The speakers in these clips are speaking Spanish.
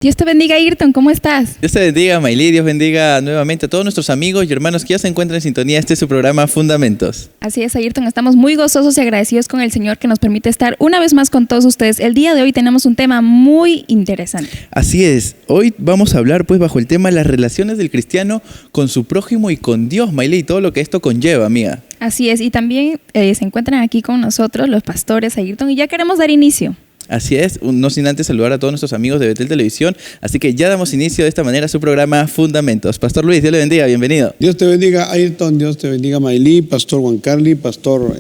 Dios te bendiga, Ayrton, ¿cómo estás? Dios te bendiga, Mayli, Dios bendiga nuevamente a todos nuestros amigos y hermanos que ya se encuentran en sintonía. Este es su programa Fundamentos. Así es, Ayrton, estamos muy gozosos y agradecidos con el Señor que nos permite estar una vez más con todos ustedes. El día de hoy tenemos un tema muy interesante. Así es, hoy vamos a hablar pues bajo el tema las relaciones del cristiano con su prójimo y con Dios, Mayli, y todo lo que esto conlleva, amiga. Así es, y también se encuentran aquí con nosotros los pastores, Ayrton, y ya queremos dar inicio. Así es, no sin antes saludar a todos nuestros amigos de Betel Televisión. Así que ya damos inicio de esta manera a su programa Fundamentos. Pastor Luis, Dios le bendiga, bienvenido. Dios te bendiga, Ayrton, Dios te bendiga, Mayli, Pastor Juan Carly, Pastor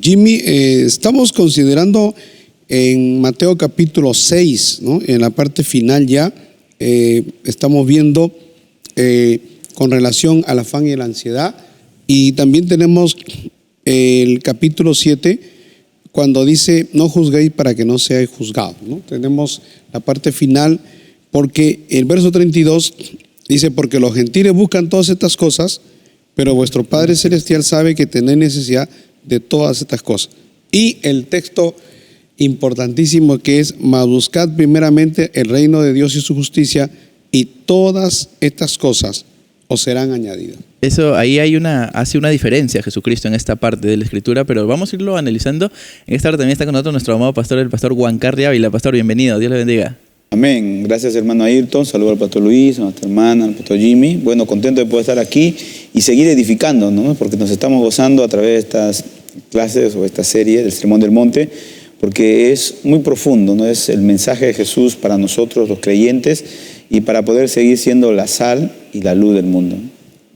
Jimmy. Estamos considerando en Mateo capítulo 6, ¿no? En la parte final ya, estamos viendo con relación al afán y la ansiedad. Y también tenemos el capítulo 7, cuando dice, no juzguéis para que no seáis juzgados, ¿no? Tenemos la parte final, porque el verso 32 dice, porque los gentiles buscan todas estas cosas, pero vuestro Padre Celestial sabe que tenéis necesidad de todas estas cosas. Y el texto importantísimo que es, mas buscad primeramente el reino de Dios y su justicia, y todas estas cosas os serán añadidas. Eso ahí hace una diferencia Jesucristo en esta parte de la Escritura, pero vamos a irlo analizando. En esta hora también está con nosotros nuestro amado pastor, el pastor Juan Carly Ávila. Pastor, bienvenido, Dios le bendiga. Amén. Gracias, hermano Ayrton. Saludo al pastor Luis, a nuestra hermana, al pastor Jimmy. Bueno, contento de poder estar aquí y seguir edificando, ¿no? Porque nos estamos gozando a través de estas clases o esta serie del Sermón del Monte, porque es muy profundo, ¿no? Es el mensaje de Jesús para nosotros, los creyentes, y para poder seguir siendo la sal y la luz del mundo.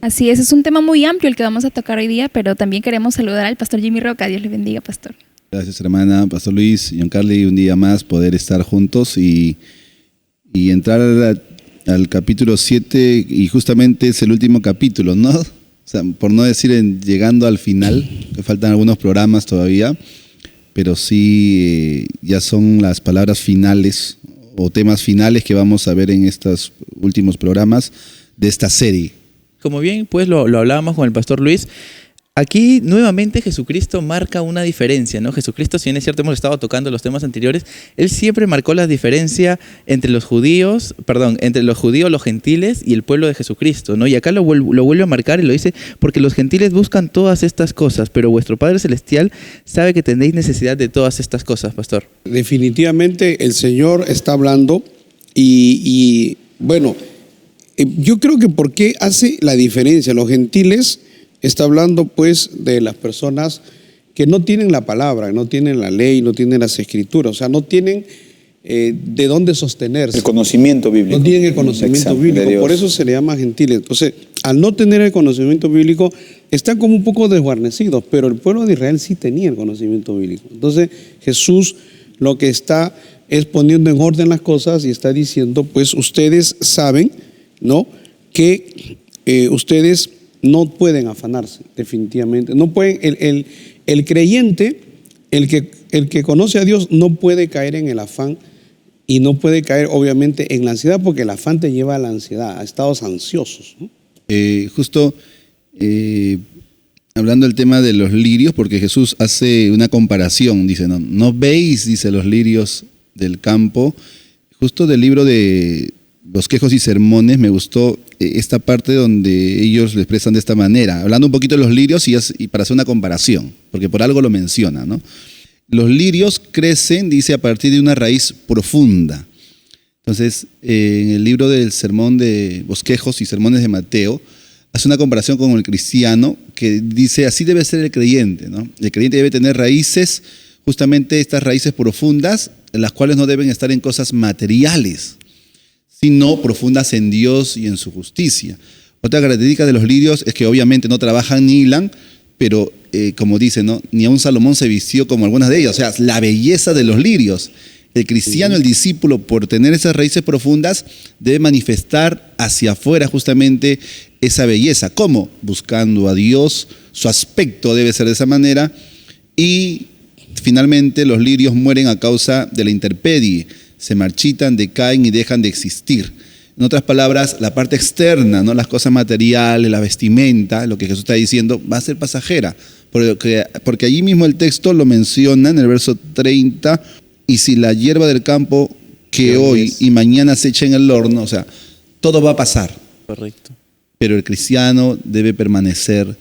Así es un tema muy amplio el que vamos a tocar hoy día, pero también queremos saludar al pastor Jimmy Roca. Dios le bendiga, pastor. Gracias, hermana, pastor Luis, John Carly, un día más poder estar juntos y entrar al capítulo 7, y justamente es el último capítulo, ¿no? O sea, por no decir llegando al final, que faltan algunos programas todavía, pero sí ya son las palabras finales o temas finales que vamos a ver en estos últimos programas de esta serie. Como bien pues lo hablábamos con el pastor Luis, aquí nuevamente Jesucristo marca una diferencia, ¿no? Jesucristo, si bien es cierto hemos estado tocando los temas anteriores, Él siempre marcó la diferencia entre los judíos, los gentiles y el pueblo de Jesucristo, ¿no? Y acá lo vuelve a marcar y lo dice, porque los gentiles buscan todas estas cosas, pero vuestro Padre Celestial sabe que tenéis necesidad de todas estas cosas, pastor. Definitivamente el Señor está hablando y bueno, yo creo que ¿por qué hace la diferencia? Los gentiles está hablando pues de las personas que no tienen la palabra, no tienen la ley, no tienen las escrituras, o sea, no tienen de dónde sostenerse. El conocimiento bíblico. No tienen el conocimiento bíblico, por eso se le llama gentiles. Entonces, al no tener el conocimiento bíblico, están como un poco desguarnecidos, pero el pueblo de Israel sí tenía el conocimiento bíblico. Entonces, Jesús lo que está es poniendo en orden las cosas y está diciendo, pues ustedes saben, ¿no?, que ustedes no pueden afanarse, definitivamente. No pueden, el creyente, el que conoce a Dios, no puede caer en el afán y no puede caer, obviamente, en la ansiedad, porque el afán te lleva a la ansiedad, a estados ansiosos, ¿no? Hablando del tema de los lirios, porque Jesús hace una comparación, dice, no veis, dice, los lirios del campo. Justo del libro de Bosquejos y Sermones me gustó esta parte donde ellos lo expresan de esta manera, hablando un poquito de los lirios y para hacer una comparación, porque por algo lo menciona, ¿no? Los lirios crecen, dice, a partir de una raíz profunda. Entonces, en el libro del Sermón de Bosquejos y Sermones de Mateo, hace una comparación con el cristiano que dice, así debe ser el creyente, ¿no? El creyente debe tener raíces, justamente estas raíces profundas, en las cuales no deben estar en cosas materiales, sino profundas en Dios y en su justicia. Otra característica de los lirios es que obviamente no trabajan ni hilan, pero como dice, ¿no?, ni aun Salomón se vistió como algunas de ellas. O sea, la belleza de los lirios. El cristiano, el discípulo, por tener esas raíces profundas, debe manifestar hacia afuera justamente esa belleza. ¿Cómo? Buscando a Dios, su aspecto debe ser de esa manera. Y finalmente los lirios mueren a causa de la intemperie. Se marchitan, decaen y dejan de existir. En otras palabras, la parte externa, ¿no?, las cosas materiales, la vestimenta, lo que Jesús está diciendo, va a ser pasajera. Porque allí mismo el texto lo menciona en el verso 30, y si la hierba del campo que Que hoy hoy es. y mañana se echa en el horno. O sea, todo va a pasar. Correcto. Pero el cristiano debe permanecer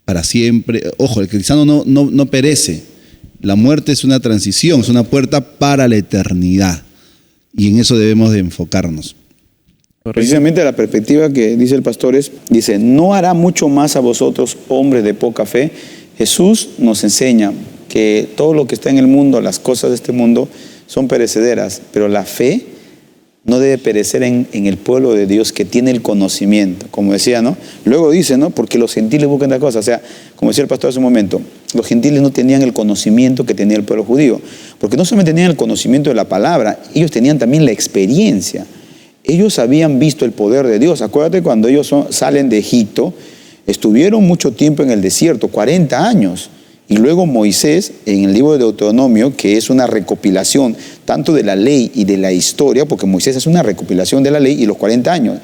para siempre. Ojo, el cristiano no perece. La muerte es una transición, es una puerta para la eternidad. Y en eso debemos de enfocarnos. Precisamente la perspectiva que dice el pastor dice, no hará mucho más a vosotros, hombres de poca fe. Jesús nos enseña que todo lo que está en el mundo, las cosas de este mundo, son perecederas, pero la fe no debe perecer en el pueblo de Dios que tiene el conocimiento, como decía, ¿no? Luego dice, ¿no? Porque los gentiles buscan otra cosa, o sea, como decía el pastor hace un momento, los gentiles no tenían el conocimiento que tenía el pueblo judío, porque no solamente tenían el conocimiento de la palabra, ellos tenían también la experiencia. Ellos habían visto el poder de Dios. Acuérdate cuando ellos salen de Egipto, estuvieron mucho tiempo en el desierto, 40 años. Y luego Moisés, en el libro de Deuteronomio, que es una recopilación tanto de la ley y de la historia, porque Moisés es una recopilación de la ley y los 40 años.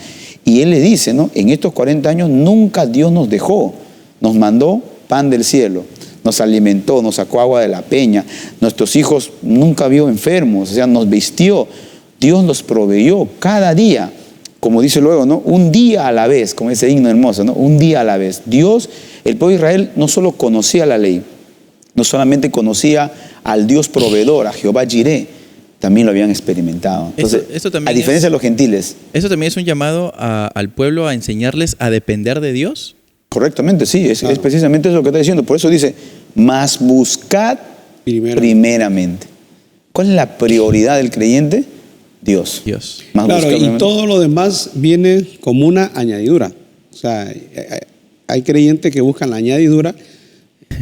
Y él le dice, ¿no? En estos 40 años nunca Dios nos dejó, nos mandó pan del cielo, nos alimentó, nos sacó agua de la peña, nuestros hijos nunca vio enfermos, o sea, nos vistió. Dios los proveyó cada día, como dice luego, ¿no? Un día a la vez, como ese himno hermoso, ¿no? Un día a la vez. Dios, el pueblo de Israel no solo conocía la ley, no solamente conocía al Dios proveedor, a Jehová Jireh, también lo habían experimentado. Entonces, Eso también a diferencia de los gentiles, Eso también es un llamado al pueblo a enseñarles a depender de Dios. correctamente, sí, es precisamente eso lo que está diciendo. Por eso dice, mas buscad primeramente. ¿Cuál es la prioridad del creyente? Dios. Dios. Más Claro, buscad y primeramente. todo lo demás viene como una añadidura. O sea, hay creyentes que buscan la añadidura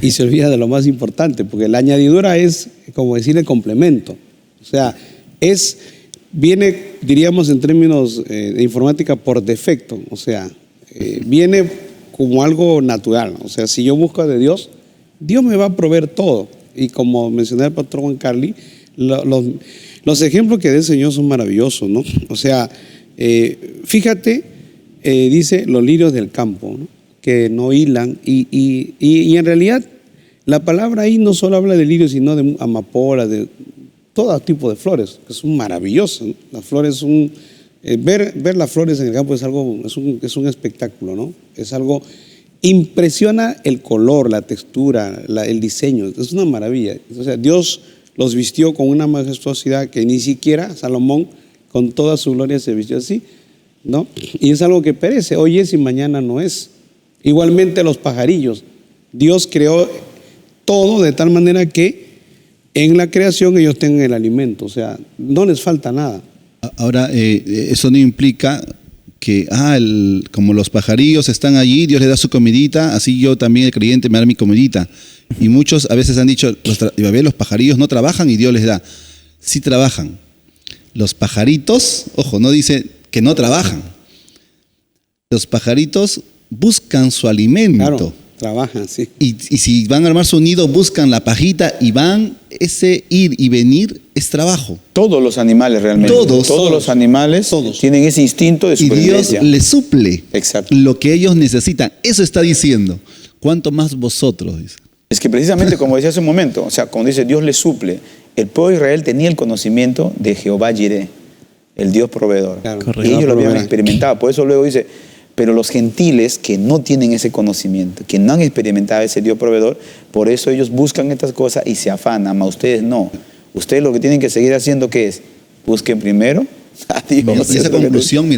y se olvida de lo más importante, porque la añadidura es, como decir, el complemento. O sea, viene, diríamos en términos de informática, por defecto. O sea, viene como algo natural. O sea, si yo busco de Dios, Dios me va a proveer todo. Y como mencioné el pastor Juan Carly, los ejemplos que da el Señor son maravillosos, ¿no? O sea, fíjate, dice los lirios del campo, ¿no? Que no hilan. Y en realidad, la palabra ahí no solo habla de lirios, sino de amapola, de todo tipo de flores, que son maravillosas, ¿no? Las flores son... ver las flores en el campo es un espectáculo, ¿no? Es algo... Impresiona el color, la textura, el diseño. Es una maravilla. O sea, Dios los vistió con una majestuosidad que ni siquiera Salomón, con toda su gloria, se vistió así, ¿no? Y es algo que perece. Hoy es y mañana no es. Igualmente los pajarillos. Dios creó todo de tal manera que en la creación ellos tengan el alimento. O sea, no les falta nada. Ahora, eso no implica que, como los pajarillos están allí, Dios les da su comidita, así yo también, el creyente, me da mi comidita. Y muchos a veces han dicho, los pajarillos no trabajan y Dios les da. Sí trabajan. Los pajaritos, ojo, no dice que no trabajan. Los pajaritos buscan su alimento. Claro, trabajan, sí. Y si van a armar su nido, buscan la pajita y van, ese ir y venir es trabajo. Todos los animales realmente. Todos los animales tienen ese instinto de Y Dios supervivencia. les suple Exacto. lo que ellos necesitan. Eso está diciendo. ¿Cuánto más vosotros? Dice. Es que precisamente como decía hace un momento, o sea, como dice, Dios les suple. El pueblo de Israel tenía el conocimiento de Jehová Jireh, el Dios proveedor. Claro. Y ellos lo habían Proveerá. experimentado. Por eso luego dice, pero los gentiles que no tienen ese conocimiento, que no han experimentado ese Dios proveedor, por eso ellos buscan estas cosas y se afanan. A ustedes no. Ustedes lo que tienen que seguir haciendo, ¿qué es? Busquen primero a Dios. Y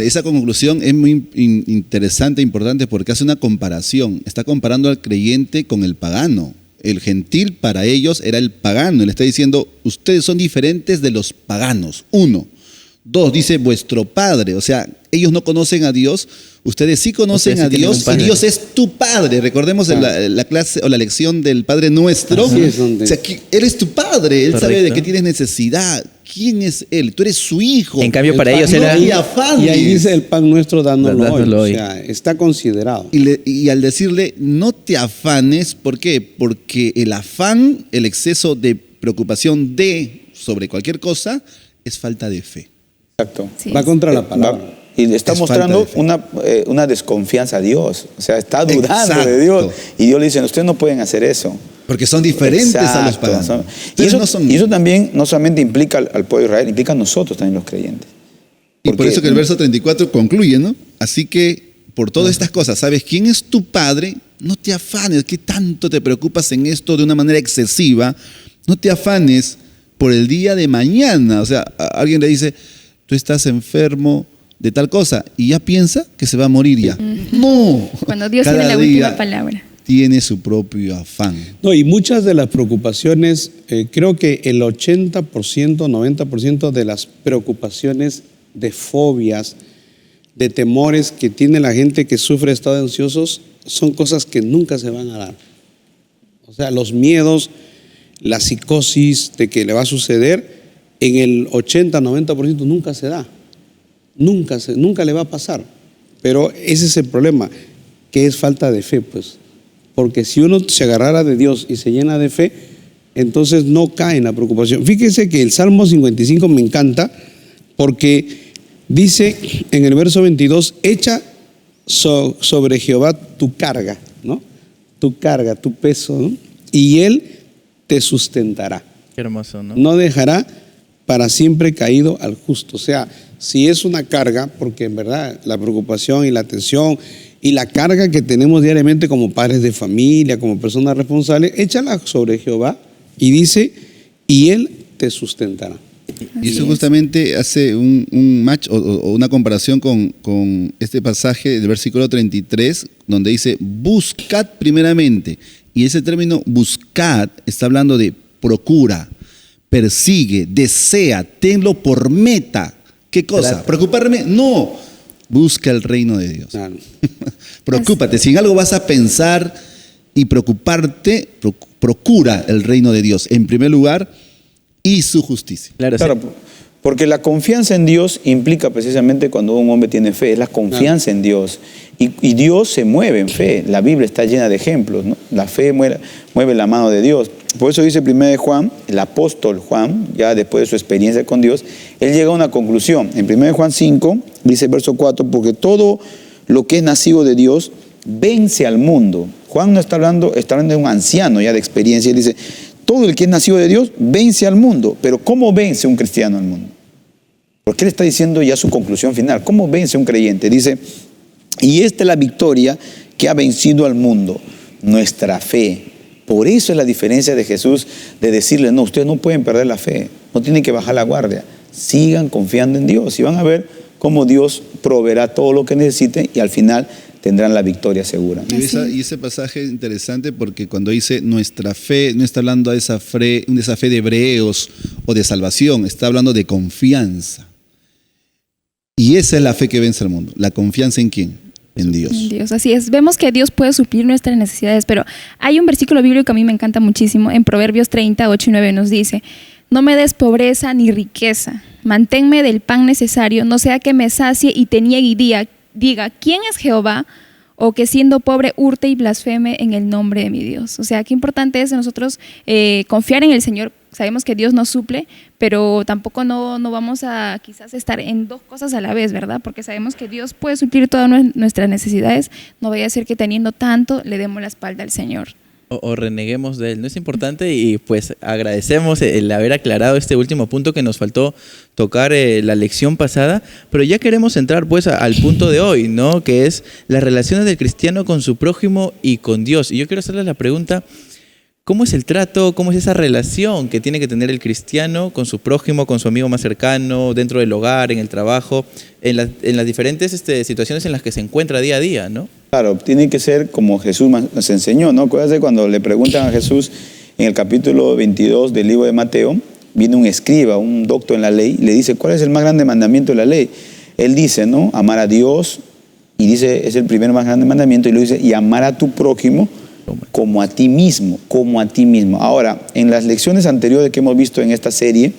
esa conclusión es muy interesante, importante, porque hace una comparación. Está comparando al creyente con el pagano. El gentil para ellos era el pagano. Él está diciendo, ustedes son diferentes de los paganos. 1. 2, dice vuestro Padre. O sea, ellos no conocen a Dios. Ustedes sí conocen Ustedes sí a tienen Dios un padre. y Dios es tu Padre. Recordemos la clase o la lección del Padre Nuestro. Así es, donde- O sea, que Él es tu Padre. Él sabe de Correcto. qué tienes necesidad. ¿Quién es Él? Tú eres su hijo. En cambio, El para pan ellos no era... y afanes. Y ahí dice el pan nuestro dándolo Dándolo hoy. hoy. O sea, está considerado. Y al decirle, no te afanes, ¿por qué? Porque el afán, el exceso de preocupación sobre cualquier cosa, es falta de fe. Exacto. Sí. Va contra la palabra. Y le está Es mostrando falta de fe. una desconfianza a Dios. O sea, está dudando Exacto. de Dios. Y Dios le dice, ustedes no pueden hacer eso. Porque son diferentes a los Exacto. paganos. Y Ustedes eso, no son- y eso también no solamente implica al pueblo de Israel, implica a nosotros también los creyentes. Y por Porque- eso que el verso 34 concluye, ¿no? Así que, por todas estas cosas, ¿sabes quién es tu padre? No te afanes, ¿qué tanto te preocupas en esto de una manera excesiva? No te afanes por el día de mañana. O sea, alguien le dice, tú estás enfermo de tal cosa, y ya piensa que se va a morir ya. No. Cuando Dios Cada tiene la día última palabra. tiene su propio afán. No, y muchas de las preocupaciones, creo que el 80%, 90% de las preocupaciones de fobias, de temores que tiene la gente que sufre estados ansiosos, son cosas que nunca se van a dar. O sea, los miedos, la psicosis de que le va a suceder, en el 80, 90% nunca se da. Nunca le va a pasar. Pero ese es el problema, que es falta de fe, pues. Porque si uno se agarrara de Dios y se llena de fe, entonces no cae en la preocupación. Fíjese que el Salmo 55 me encanta porque dice en el verso 22, echa sobre Jehová tu carga, ¿no? Tu carga, tu peso, ¿no? Y Él te sustentará. Qué hermoso, ¿no? No dejará para siempre caído al justo. O sea, si es una carga, porque en verdad la preocupación y la tensión y la carga que tenemos diariamente como padres de familia, como personas responsables, échala sobre Jehová y dice, y Él te sustentará. Y eso justamente hace un match o una comparación con este pasaje del versículo 33, donde dice, buscad primeramente. Y ese término buscad está hablando de procura, persigue, desea, tenlo por meta. ¿Qué cosa? ¿Preocuparme? No. Busca el reino de Dios. Claro. Preocúpate. Si en algo vas a pensar y preocuparte, procura el reino de Dios en primer lugar y su justicia. Claro, Claro, porque la confianza en Dios implica precisamente cuando un hombre tiene fe, es la confianza en Dios. Y Dios se mueve en fe. La Biblia está llena de ejemplos, ¿no? La fe mueve la mano de Dios. Por eso dice 1 Juan, el apóstol Juan, ya después de su experiencia con Dios, él llega a una conclusión. En 1 Juan 5, dice el verso 4, porque todo lo que es nacido de Dios vence al mundo. Juan no está hablando de un anciano ya de experiencia. Él dice, todo el que es nacido de Dios vence al mundo. Pero ¿cómo vence un cristiano al mundo? Porque él está diciendo ya su conclusión final. ¿Cómo vence un creyente? Dice, y esta es la victoria que ha vencido al mundo, nuestra fe. Por eso es la diferencia de Jesús de decirle, no, ustedes no pueden perder la fe, no tienen que bajar la guardia, sigan confiando en Dios y van a ver cómo Dios proveerá todo lo que necesiten y al final tendrán la victoria segura. Y ese pasaje es interesante porque cuando dice nuestra fe, no está hablando de esa fe de hebreos o de salvación, está hablando de confianza. Y esa es la fe que vence al mundo. ¿La confianza en quién? En Dios. En Dios, así es. Vemos que Dios puede suplir nuestras necesidades, pero hay un versículo bíblico que a mí me encanta muchísimo. En Proverbios 30, 8 y 9 nos dice, no me des pobreza ni riqueza, manténme del pan necesario, no sea que me sacie y te niegue y diga, ¿quién es Jehová? O que siendo pobre hurte y blasfeme en el nombre de mi Dios. O sea, qué importante es nosotros confiar en el Señor. Sabemos que Dios nos suple, pero tampoco no vamos a quizás estar en dos cosas a la vez, ¿verdad? Porque sabemos que Dios puede suplir todas nuestras necesidades. No vaya a ser que teniendo tanto le demos la espalda al Señor. O reneguemos de él. No es importante y pues agradecemos el haber aclarado este último punto que nos faltó tocar la lección pasada, pero ya queremos entrar pues al punto de hoy, ¿no? Que es las relaciones del cristiano con su prójimo y con Dios. Y yo quiero hacerles la pregunta, ¿cómo es el trato, cómo es esa relación que tiene que tener el cristiano con su prójimo, con su amigo más cercano, dentro del hogar, en el trabajo, en las diferentes situaciones en las que se encuentra día a día, ¿no? Claro, tiene que ser como Jesús nos enseñó, ¿no? Acuérdense cuando le preguntan a Jesús en el capítulo 22 del libro de Mateo, viene un escriba, un doctor en la ley, y le dice, ¿cuál es el más grande mandamiento de la ley? Él dice, ¿no? Amar a Dios, y dice, es el primer más grande mandamiento, y lo dice, y amar a tu prójimo como a ti mismo, como a ti mismo. Ahora, en las lecciones anteriores que hemos visto en esta serie,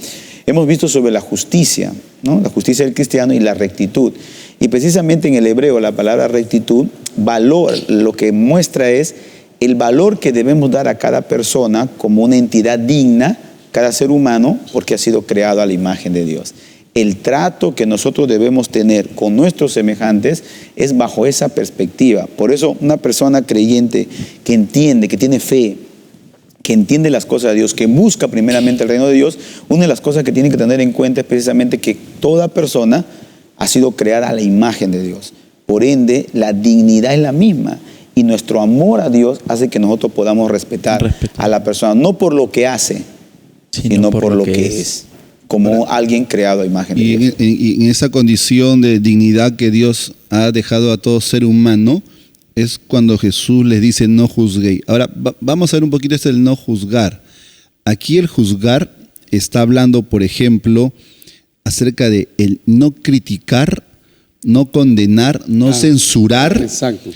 hemos visto sobre la justicia, ¿no? La justicia del cristiano y la rectitud. Y precisamente en el hebreo la palabra rectitud, valor, lo que muestra es el valor que debemos dar a cada persona como una entidad digna, cada ser humano, porque ha sido creado a la imagen de Dios. El trato que nosotros debemos tener con nuestros semejantes es bajo esa perspectiva. Por eso una persona creyente que entiende, que tiene fe, que entiende las cosas de Dios, que busca primeramente el reino de Dios, una de las cosas que tiene que tener en cuenta es precisamente que toda persona ha sido creada a la imagen de Dios. Por ende, la dignidad es la misma. Y nuestro amor a Dios hace que nosotros podamos respetar a la persona, no por lo que hace, sino por lo que es, como alguien creado a imagen de Dios. Y en esa condición de dignidad que Dios ha dejado a todo ser humano, es cuando Jesús les dice no juzguéis. Ahora, vamos a ver un poquito el no juzgar. Aquí el juzgar está hablando, por ejemplo, acerca de el no criticar, no condenar, no censurar. Exacto.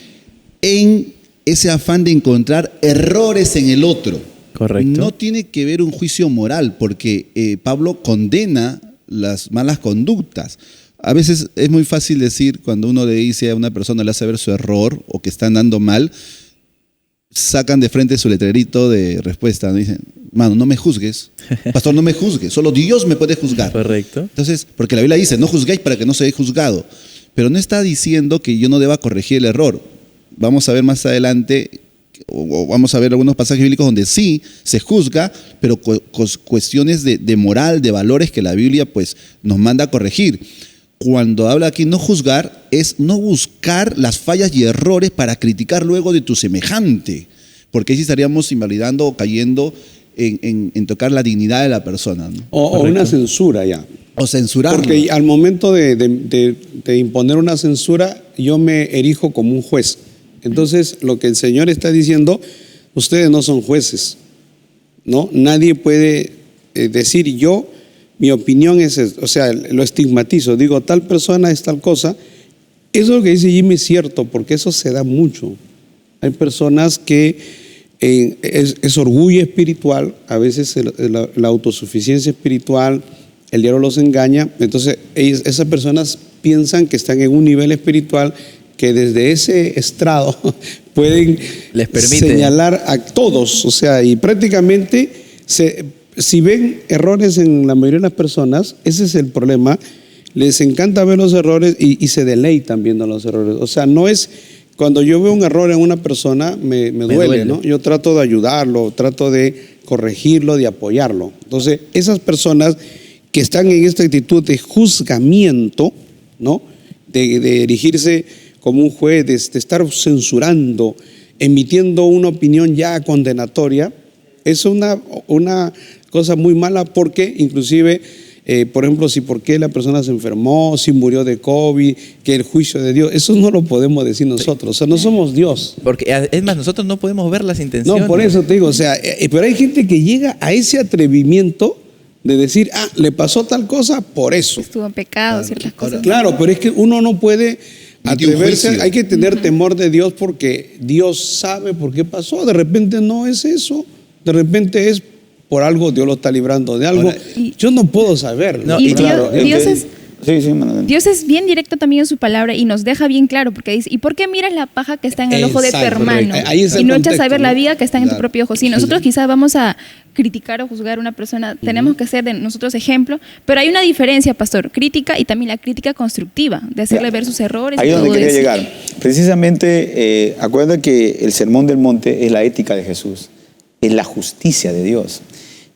En ese afán de encontrar errores en el otro. Correcto. No tiene que ver un juicio moral, porque Pablo condena las malas conductas. A veces es muy fácil decir, cuando uno le dice a una persona, le hace ver su error o que está andando mal, sacan de frente su letrerito de respuesta, ¿no? Dicen, mano, no me juzgues, pastor, no me juzgues, solo Dios me puede juzgar. Correcto. Entonces, porque la Biblia dice, no juzguéis para que no seáis juzgado, pero no está diciendo que yo no deba corregir el error. Vamos a ver más adelante, o vamos a ver algunos pasajes bíblicos donde sí se juzga, pero cuestiones de moral, de valores que la Biblia pues nos manda a corregir. Cuando habla aquí no juzgar, es no buscar las fallas y errores para criticar luego de tu semejante, porque ahí sí estaríamos invalidando o cayendo en tocar la dignidad de la persona, ¿no? O una censura ya. O censurarlo. Porque al momento de imponer una censura, yo me erijo como un juez. Entonces, lo que el Señor está diciendo, ustedes no son jueces, ¿no? Nadie puede decir mi opinión es, o sea, lo estigmatizo, digo, tal persona es tal cosa. Eso lo que dice Jimmy es cierto, porque eso se da mucho. Hay personas que es orgullo espiritual, a veces la autosuficiencia espiritual, el diablo los engaña, entonces esas personas piensan que están en un nivel espiritual que desde ese estrado pueden Les permite señalar a todos, o sea, y prácticamente si ven errores en la mayoría de las personas, ese es el problema, les encanta ver los errores y se deleitan viendo los errores. O sea, no es, cuando yo veo un error en una persona, me duele, ¿no? Yo trato de ayudarlo, trato de corregirlo, de apoyarlo. Entonces, esas personas que están en esta actitud de juzgamiento, ¿no? De erigirse como un juez, de estar censurando, emitiendo una opinión ya condenatoria, es una cosa muy mala, porque inclusive, por ejemplo, por qué la persona se enfermó, si murió de COVID, que el juicio de Dios, eso no lo podemos decir nosotros, o sea, no somos Dios. Porque es más, nosotros no podemos ver las intenciones. No, por eso te digo, o sea, pero hay gente que llega a ese atrevimiento de decir, le pasó tal cosa por eso. Estuvo en pecado, ciertas cosas. Claro, pero es que uno no puede atreverse, juicio. hay que tener temor de Dios, porque Dios sabe por qué pasó. De repente no es eso, de repente es por algo, Dios lo está librando de algo. Ahora, yo no puedo saber. No, Y claro, Dios es bien directo también en su palabra y nos deja bien claro, porque dice, ¿y por qué miras la paja que está en el ojo de tu Exacto, hermano? ahí es el Y no echas contexto, a ver la ¿no? viga que está en tu Claro. propio ojo. Si nosotros quizás vamos a criticar o juzgar a una persona, tenemos que ser de nosotros ejemplo, pero hay una diferencia, pastor, crítica y también la crítica constructiva, de hacerle ver sus errores. Ahí y es donde todo quería eso. llegar. Precisamente, acuérdate que el Sermón del Monte es la ética de Jesús, es la justicia de Dios.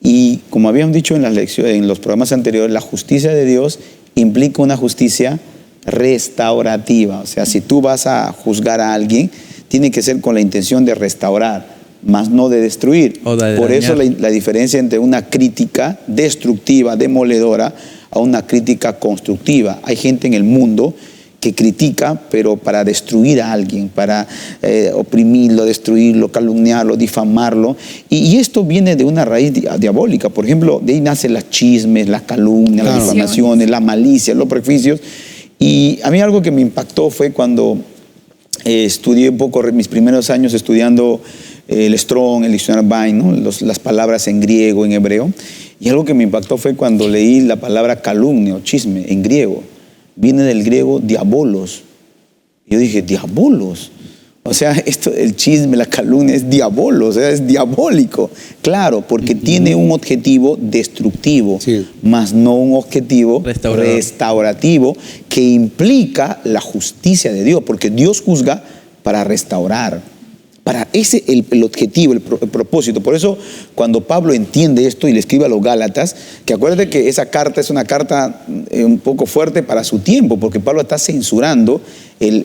Y como habíamos dicho en las lecciones, en los programas anteriores, la justicia de Dios implica una justicia restaurativa. O sea, si tú vas a juzgar a alguien, tiene que ser con la intención de restaurar, más no de destruir. O de Por eso dañar. la diferencia entre una crítica destructiva, demoledora, a una crítica constructiva. Hay gente en el mundo que critica, pero para destruir a alguien, para oprimirlo, destruirlo, calumniarlo, difamarlo. Y esto viene de una raíz diabólica. Por ejemplo, de ahí nacen las chismes, las calumnias, las difamaciones, la malicia, los prejuicios. Y a mí algo que me impactó fue cuando estudié un poco, mis primeros años estudiando el Strong, el diccionario Vine, ¿no? Las palabras en griego, en hebreo. Y algo que me impactó fue cuando leí la palabra calumnia o chisme en griego. Viene del griego diabolos. Yo dije, diabolos. O sea, el chisme, la calumnia es diabolos, o sea, es diabólico. Claro, porque tiene un objetivo destructivo, más no un objetivo restaurativo, que implica la justicia de Dios, porque Dios juzga para restaurar, Para ese el objetivo, el propósito. Por eso, cuando Pablo entiende esto y le escribe a los Gálatas, que acuérdate que esa carta es una carta un poco fuerte para su tiempo, porque Pablo está censurando el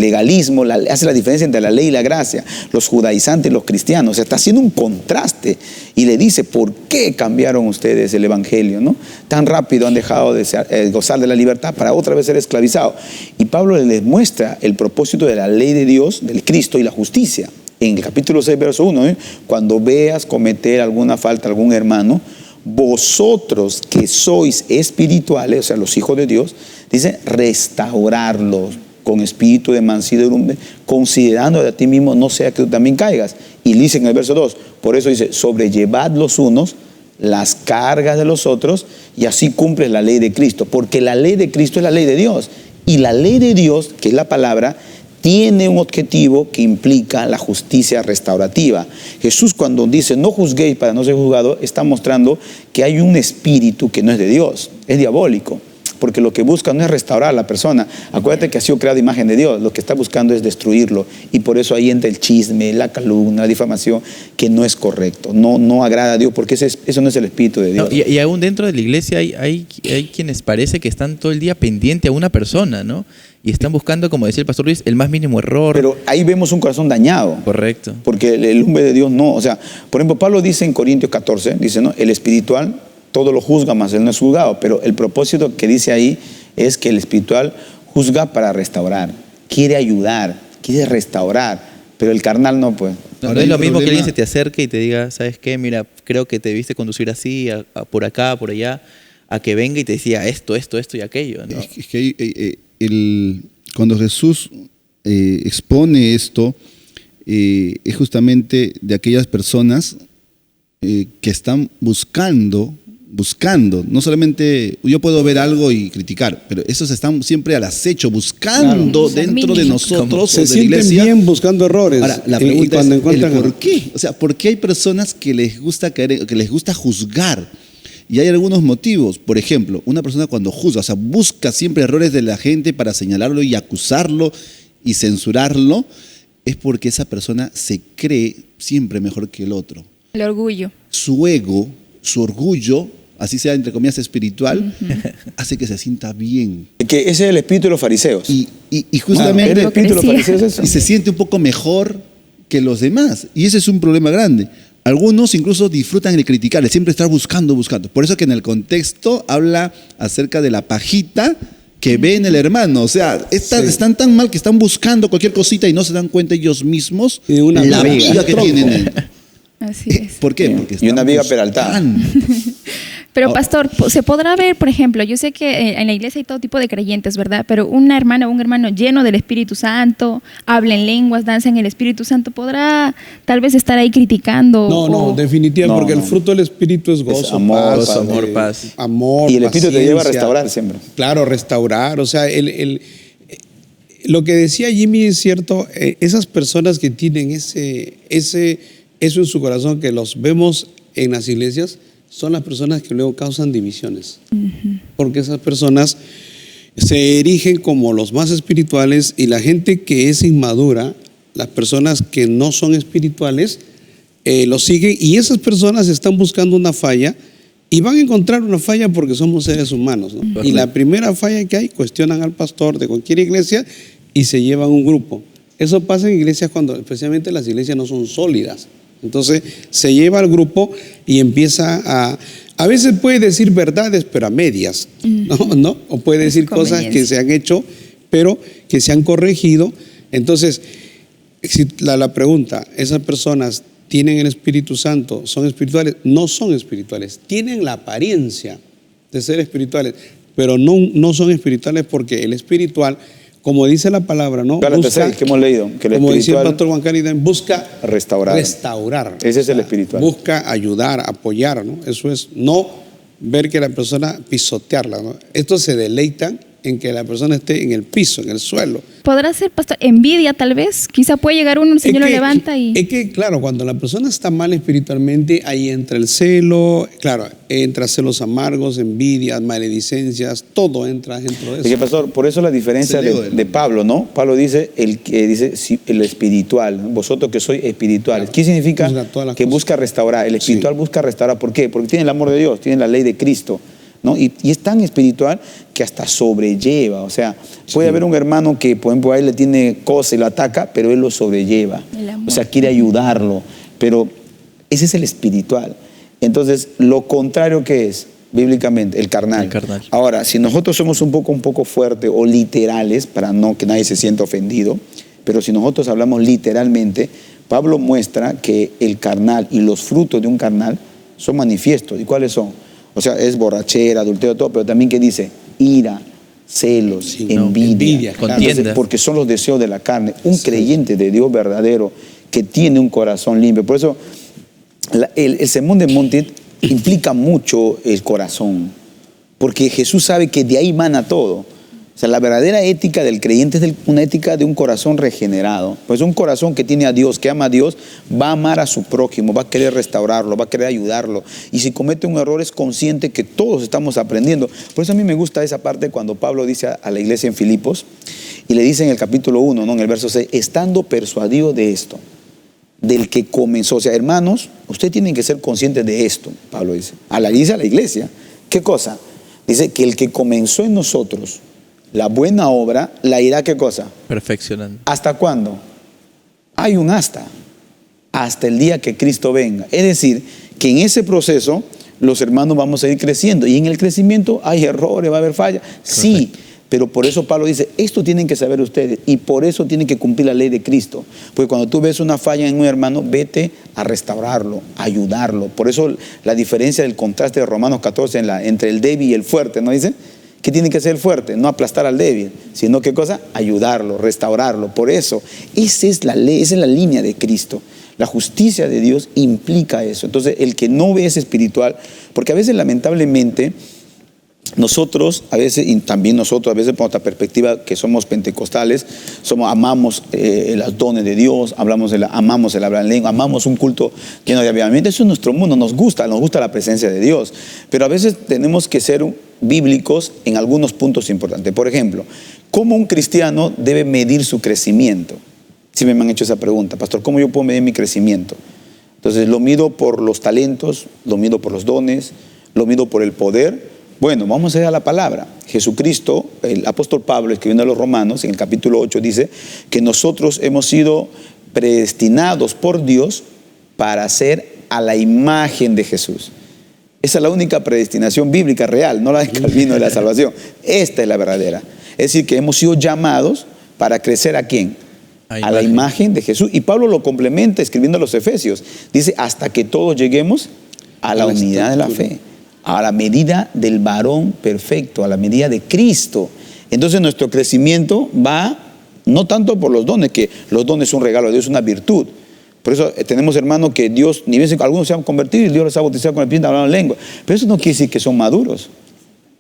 legalismo, hace la diferencia entre la ley y la gracia, los judaizantes y los cristianos. O sea, está haciendo un contraste y le dice, ¿por qué cambiaron ustedes el evangelio, ¿no? Tan rápido han dejado de gozar de la libertad para otra vez ser esclavizados. Y Pablo les muestra el propósito de la ley de Dios, del Cristo y la justicia. En el capítulo 6, verso 1, cuando veas cometer alguna falta a algún hermano, vosotros que sois espirituales, o sea, los hijos de Dios, dice, restaurarlos con espíritu de mansedumbre, considerando a ti mismo, no sea que tú también caigas. Y dice en el verso 2, por eso dice, sobrellevad los unos las cargas de los otros, y así cumples la ley de Cristo, porque la ley de Cristo es la ley de Dios, y la ley de Dios, que es la palabra, tiene un objetivo que implica la justicia restaurativa. Jesús, cuando dice no juzguéis para no ser juzgado, está mostrando que hay un espíritu que no es de Dios, es diabólico, porque lo que busca no es restaurar a la persona. Acuérdate que ha sido creada imagen de Dios, lo que está buscando es destruirlo, y por eso ahí entra el chisme, la calumnia, la difamación, que no es correcto, no agrada a Dios, porque eso no es el espíritu de Dios. No, y aún dentro de la iglesia hay quienes parece que están todo el día pendiente a una persona, ¿no? Y están buscando, como decía el pastor Luis, el más mínimo error. Pero ahí vemos un corazón dañado. Correcto. Porque el hombre de Dios no. O sea, por ejemplo, Pablo dice en Corintios 14, dice, ¿no? El espiritual todo lo juzga, mas él no es juzgado. Pero el propósito que dice ahí es que el espiritual juzga para restaurar. Quiere ayudar, quiere restaurar. Pero el carnal no, pues. No es lo mismo que alguien se te acerque y te diga, ¿sabes qué? Mira, creo que te debiste conducir así, por acá, por allá, a que venga y te decía esto y aquello, ¿no? Es que cuando Jesús expone esto, es justamente de aquellas personas que están buscando, no solamente yo puedo ver algo y criticar, pero esos están siempre al acecho, buscando dentro de nosotros, se de la sienten iglesia. bien buscando errores. Ahora, la y pregunta cuando es encuentran el por qué. O sea, ¿por qué hay personas que les gusta caer, que les gusta juzgar? Y hay algunos motivos. Por ejemplo, una persona cuando juzga, o sea, busca siempre errores de la gente para señalarlo y acusarlo y censurarlo, es porque esa persona se cree siempre mejor que el otro. El orgullo. Su ego, su orgullo, así sea entre comillas espiritual, hace que se sienta bien. Que ese es el espíritu de los fariseos. Y justamente el espíritu de los fariseos es eso. y se siente un poco mejor que los demás. Y ese es un problema grande. Algunos incluso disfrutan de criticarle, siempre estar buscando. Por eso que en el contexto habla acerca de la pajita que ve en el hermano. O sea, están tan mal que están buscando cualquier cosita y no se dan cuenta ellos mismos Y una la viga. viga que tienen en él. Así es. ¿Por qué? Porque Y una están viga peraltada. buscando. Pero pastor, se podrá ver, por ejemplo, yo sé que en la iglesia hay todo tipo de creyentes, ¿verdad? Pero una hermana o un hermano lleno del Espíritu Santo, habla en lenguas, danza en el Espíritu Santo, ¿podrá tal vez estar ahí criticando? No, definitivamente, No, porque no. el fruto del Espíritu es gozo, amor, paz, amor, paz. amor, Y el espíritu te lleva a paciencia. restaurar siempre. Claro, restaurar. O sea, lo que decía Jimmy es cierto. Esas personas que tienen eso en su corazón, que los vemos en las iglesias, son las personas que luego causan divisiones. Porque esas personas se erigen como los más espirituales, y la gente que es inmadura, las personas que no son espirituales, los siguen, y esas personas están buscando una falla y van a encontrar una falla porque somos seres humanos, ¿no? Y la primera falla que hay, cuestionan al pastor de cualquier iglesia y se llevan un grupo. Eso pasa en iglesias cuando especialmente las iglesias no son sólidas. Entonces se lleva al grupo y empieza a veces puede decir verdades, pero a medias, ¿no? O puede decir cosas que se han hecho, pero que se han corregido. Entonces, si la pregunta, ¿esas personas tienen el Espíritu Santo? ¿Son espirituales? No son espirituales. Tienen la apariencia de ser espirituales, pero no son espirituales, porque el espiritual, como dice la palabra, ¿no? Gálatas 6, que hemos leído, que el como decía el espiritual pastor Juan Carlos, busca restaurar. Ese Ese es el espiritual. Busca ayudar, apoyar, ¿no? Eso es no ver que la persona pisotearla, ¿no? Estos se deleitan en que la persona esté en el piso, en el suelo. ¿Podrá ser, pastor, envidia tal vez? Quizá puede llegar uno, el Señor lo levanta y... Es que, claro, cuando la persona está mal espiritualmente, ahí entra el celo, claro, entra celos amargos, envidias, maledicencias, todo entra dentro de eso. Es que, pastor, por eso la diferencia de Pablo, ¿no? Pablo dice, el espiritual, ¿no? Vosotros que sois espirituales. ¿Qué significa? Que busca restaurar. El espiritual busca restaurar. ¿Por qué? Porque tiene el amor de Dios, tiene la ley de Cristo, ¿no? Y es tan espiritual que hasta sobrelleva. O sea, puede haber un hermano que, por ejemplo, a él le tiene cosa y lo ataca, pero él lo sobrelleva. O sea, quiere ayudarlo. Pero ese es el espiritual. Entonces, lo contrario que es, bíblicamente, el carnal. El carnal. Ahora, si nosotros somos un poco fuertes o literales, para no que nadie se sienta ofendido, pero si nosotros hablamos literalmente, Pablo muestra que el carnal y los frutos de un carnal son manifiestos. ¿Y cuáles son? O sea, es borrachera, adulterio, todo, pero también que dice ira, celos, envidia, contienda. Entonces, porque son los deseos de la carne. Un creyente de Dios verdadero que tiene un corazón limpio. Por eso el sermón de monte implica mucho el corazón, porque Jesús sabe que de ahí mana todo. O sea, la verdadera ética del creyente es una ética de un corazón regenerado. Pues un corazón que tiene a Dios, que ama a Dios, va a amar a su prójimo, va a querer restaurarlo, va a querer ayudarlo. Y si comete un error es consciente que todos estamos aprendiendo. Por eso a mí me gusta esa parte cuando Pablo dice a la iglesia en Filipos, y le dice en el capítulo 1, ¿no? En el verso 6, estando persuadido de esto, del que comenzó. O sea, hermanos, ustedes tienen que ser conscientes de esto, Pablo dice. Dice a la iglesia. ¿Qué cosa? Dice que el que comenzó en nosotros la buena obra, la irá, ¿qué cosa? Perfeccionando. ¿Hasta cuándo? Hay un hasta el día que Cristo venga. Es decir, que en ese proceso los hermanos vamos a ir creciendo. Y en el crecimiento hay errores, va a haber fallas. Sí, pero por eso Pablo dice, esto tienen que saber ustedes. Y por eso tienen que cumplir la ley de Cristo. Porque cuando tú ves una falla en un hermano, vete a restaurarlo, a ayudarlo. Por eso la diferencia del contraste de Romanos 14 entre el débil y el fuerte, ¿no dice? ¿Qué tiene que ser el fuerte? No aplastar al débil, sino ¿qué cosa? Ayudarlo, restaurarlo. Por eso, esa es la ley, esa es la línea de Cristo. La justicia de Dios implica eso. Entonces, el que no ve es espiritual, porque a veces, lamentablemente, nosotros, a veces, y también nosotros, a veces por nuestra perspectiva que somos pentecostales, amamos los dones de Dios, amamos el hablar en lengua, amamos un culto lleno de avivamiento. Eso es nuestro mundo, nos gusta la presencia de Dios. Pero a veces tenemos que ser bíblicos en algunos puntos importantes. Por ejemplo, ¿cómo un cristiano debe medir su crecimiento? Si me han hecho esa pregunta, pastor, ¿cómo yo puedo medir mi crecimiento? Entonces, lo mido por los talentos, lo mido por los dones, lo mido por el poder. Bueno, vamos a ir a la palabra. Jesucristo, el apóstol Pablo, escribiendo a los Romanos, en el capítulo 8, dice que nosotros hemos sido predestinados por Dios para ser a la imagen de Jesús. Esa es la única predestinación bíblica real, no la de Calvino de la salvación. Esta es la verdadera. Es decir, que hemos sido llamados para crecer ¿a quién? A la imagen de Jesús. Y Pablo lo complementa escribiendo a los Efesios. Dice, hasta que todos lleguemos a la unidad de la fe, a la medida del varón perfecto, a la medida de Cristo. Entonces nuestro crecimiento va no tanto por los dones, que los dones son un regalo de Dios, es una virtud. Por eso tenemos hermanos que Dios, ni bien algunos se han convertido y Dios los ha bautizado con el Espíritu hablando en lengua. Pero eso no quiere decir que son maduros.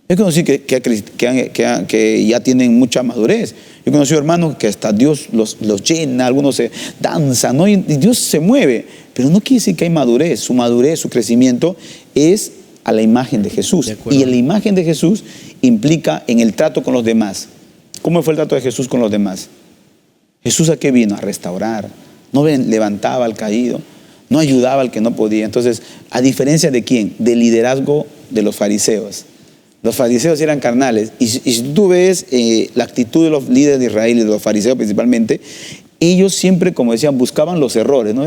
Yo conocí que ya tienen mucha madurez. Yo conocí hermanos que hasta Dios los llena, algunos se danzan, ¿no? Y Dios se mueve. Pero no quiere decir que hay madurez. Su madurez, su crecimiento es a la imagen de Jesús. Y la imagen de Jesús implica en el trato con los demás. ¿Cómo fue el trato de Jesús con los demás? Jesús ¿a qué vino? A restaurar. No levantaba al caído, no ayudaba al que no podía. Entonces, ¿a diferencia de quién? Del liderazgo de los fariseos. Los fariseos eran carnales. Y si tú ves la actitud de los líderes de Israel y de los fariseos principalmente, ellos siempre, como decían, buscaban los errores, ¿no?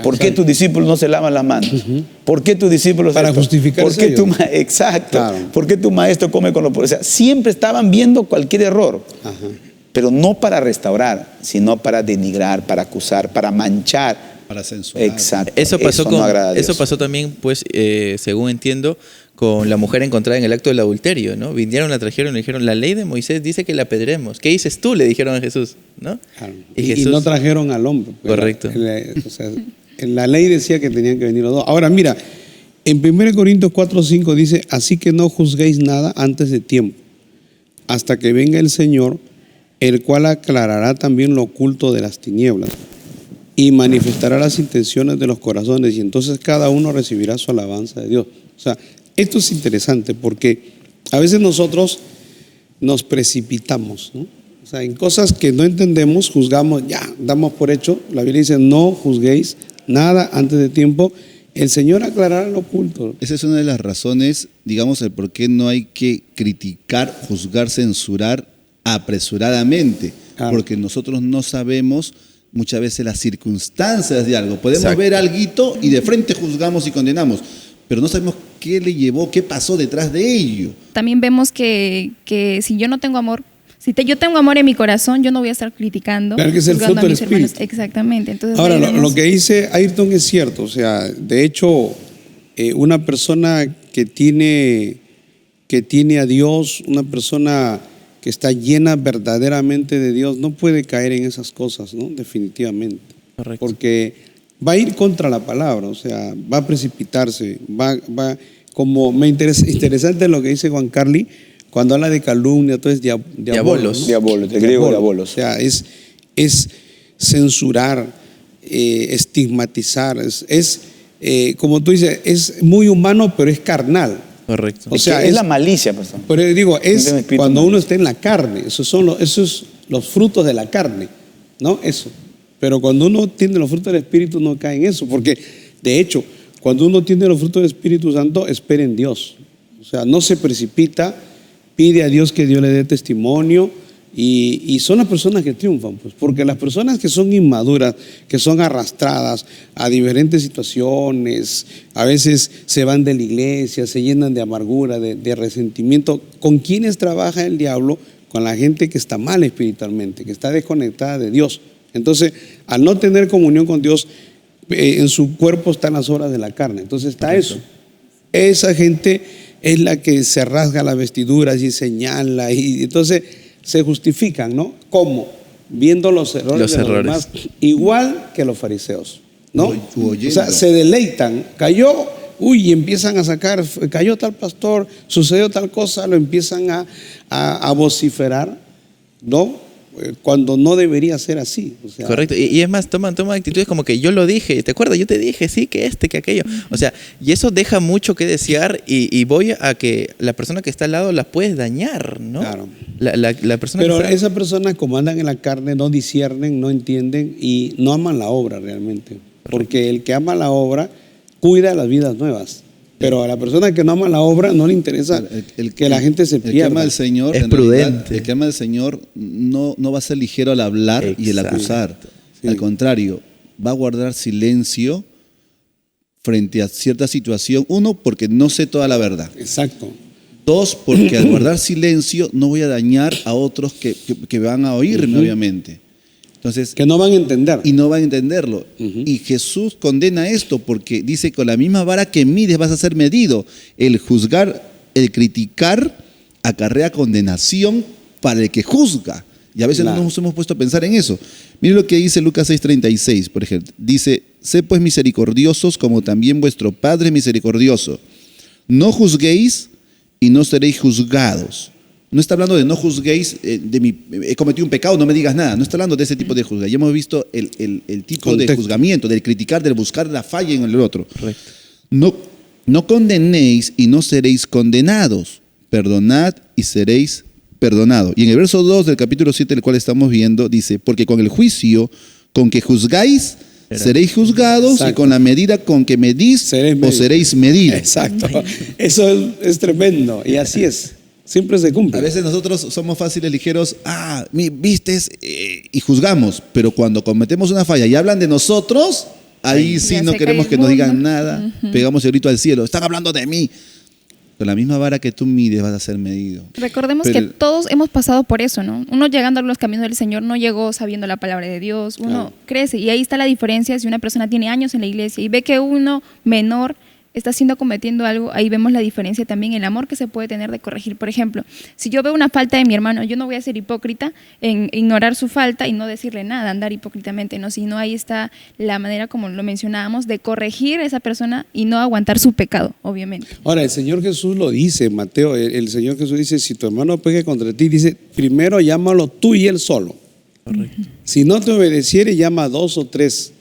¿Por qué tus discípulos no se lavan las manos? ¿Por qué tus discípulos... Para justificarse ellos. Exacto. Claro. ¿Por qué tu maestro come con los... O sea, siempre estaban viendo cualquier error. Ajá. Pero no para restaurar, sino para denigrar, para acusar, para manchar. Para censurar. Exacto. Eso pasó, No también, pues, según entiendo, con la mujer encontrada en el acto del adulterio, ¿no? Vinieron, la trajeron y le dijeron, la ley de Moisés dice que la apedremos. ¿Qué dices tú? Le dijeron a Jesús, ¿no? Claro. Y Y Jesús... no trajeron al hombre. Correcto. O sea, en la ley decía que tenían que venir los dos. Ahora, mira, en 1 Corintios 4:5 dice, así que no juzguéis nada antes de tiempo, hasta que venga el Señor, el cual aclarará también lo oculto de las tinieblas y manifestará las intenciones de los corazones, y entonces cada uno recibirá su alabanza de Dios. O sea, esto es interesante porque a veces nosotros nos precipitamos, ¿no? O sea, en cosas que no entendemos, juzgamos, ya, damos por hecho. La Biblia dice, no juzguéis nada antes de tiempo. El Señor aclarará lo oculto. Esa es una de las razones, digamos, el por qué no hay que criticar, juzgar, censurar apresuradamente, Claro. porque nosotros no sabemos muchas veces las circunstancias de algo. Podemos Exacto. ver alguito y de frente juzgamos y condenamos, pero no sabemos qué le llevó, qué pasó detrás de ello. También vemos que si yo no tengo amor, yo tengo amor en mi corazón, yo no voy a estar criticando, Claro que es el juzgando fruto a del mis hermanos. Espíritu. Exactamente. Entonces, Ahora, ahí lo vemos- que dice Ayrton es cierto. O sea, de hecho, una persona que tiene a Dios, una persona que está llena verdaderamente de Dios, no puede caer en esas cosas, ¿no? Definitivamente. Correcto. Porque va a ir contra la palabra, o sea, va a precipitarse, como me interesa, interesante lo que dice Juan Carli, cuando habla de calumnia, entonces Diabolos. Diabolos, del griego diabolos. O sea, es censurar, estigmatizar, como tú dices, es muy humano, pero es carnal. Correcto. O sea, es la malicia, pastor. Pero digo, es Tiene un espíritu cuando malo. uno está en la carne, esos los frutos de la carne, ¿no? Eso. Pero cuando uno tiene los frutos del Espíritu no cae en eso, porque de hecho, cuando uno tiene los frutos del Espíritu Santo, espera en Dios. O sea, no se precipita, pide a Dios que Dios le dé testimonio, y son las personas que triunfan, pues, porque las personas que son inmaduras, que son arrastradas a diferentes situaciones, a veces se van de la iglesia, se llenan de amargura, de resentimiento. ¿Con quiénes trabaja el diablo? Con la gente que está mal espiritualmente, que está desconectada de Dios. Entonces, al no tener comunión con Dios, en su cuerpo están las obras de la carne. Entonces está eso. Esa gente es la que se rasga las vestiduras y señala, y entonces se justifican, ¿no? ¿Cómo? Viendo los errores Los de los errores. demás, igual que los fariseos, ¿no? U oyendo. O sea, se deleitan. Cayó, y empiezan a sacar, cayó tal pastor, sucedió tal cosa, lo empiezan a vociferar, ¿no? Cuando no debería ser así. O sea, Correcto. Y es más, toman actitudes como que yo lo dije, ¿te acuerdas? Yo te dije, sí, que que aquello. O sea, y eso deja mucho que desear, y voy a que la persona que está al lado la puedes dañar, ¿no? Claro. La persona Pero que está... esas personas, como andan en la carne, no disciernen, no entienden y no aman la obra realmente. Porque el que ama la obra cuida las vidas nuevas. Pero a la persona que no ama la obra no le interesa que la gente se El que pierda. ama al Señor, Es en realidad, prudente. el que ama al Señor no va a ser ligero al hablar y el Exacto. acusar. Sí. Al contrario, va a guardar silencio frente a cierta situación. Uno, porque no sé toda la verdad. Exacto. Dos, porque al guardar silencio no voy a dañar a otros que van a oírme, obviamente. Entonces, Que no van a entender. y no van a entenderlo. Ujú. Y Jesús condena esto porque dice, con la misma vara que mides vas a ser medido. El juzgar, el criticar, acarrea condenación para el que juzga. Y a veces Claro. no nos hemos puesto a pensar en eso. Mire lo que dice Lucas 6:36, por ejemplo. Dice, sé pues misericordiosos como también vuestro Padre es misericordioso. No juzguéis y no seréis juzgados. No está hablando de no juzguéis, he cometido un pecado, no me digas nada. No está hablando de ese tipo de juzgar. Ya hemos visto el tipo de Contexto. juzgamiento, del criticar, del buscar la falla en el otro. Correcto. No condenéis y no seréis condenados. Perdonad y seréis perdonados. Y en el verso 2 del capítulo 7, el cual estamos viendo, dice, porque con el juicio con que juzgáis, seréis juzgados, Exacto. y con la medida con que medís, Seréis os medidos. seréis medidos. Exacto. Eso es tremendo. Y así es. Siempre se cumple. A veces nosotros somos fáciles, ligeros, vistes, y juzgamos, pero cuando cometemos una falla y hablan de nosotros, ahí sí Ya no se queremos cae que el nos digan mundo. nada, pegamos el grito al cielo, están hablando de mí. Con la misma vara que tú mides vas a ser medido. Recordemos Pero- que todos hemos pasado por eso, ¿no? Uno llegando a los caminos del Señor no llegó sabiendo la palabra de Dios, uno Claro. crece, y ahí está la diferencia si una persona tiene años en la iglesia y ve que uno menor está siendo cometiendo algo, ahí vemos la diferencia también, el amor que se puede tener de corregir. Por ejemplo, si yo veo una falta de mi hermano, yo no voy a ser hipócrita en ignorar su falta y no decirle nada, andar hipócritamente, ¿no? Sino ahí está la manera, como lo mencionábamos, de corregir a esa persona y no aguantar su pecado, obviamente. Ahora, el Señor Jesús lo dice, Mateo, el Señor Jesús dice, si tu hermano peque contra ti, dice, primero llámalo tú y él solo. Correcto. Si no te obedeciere, llama a 2 o 3.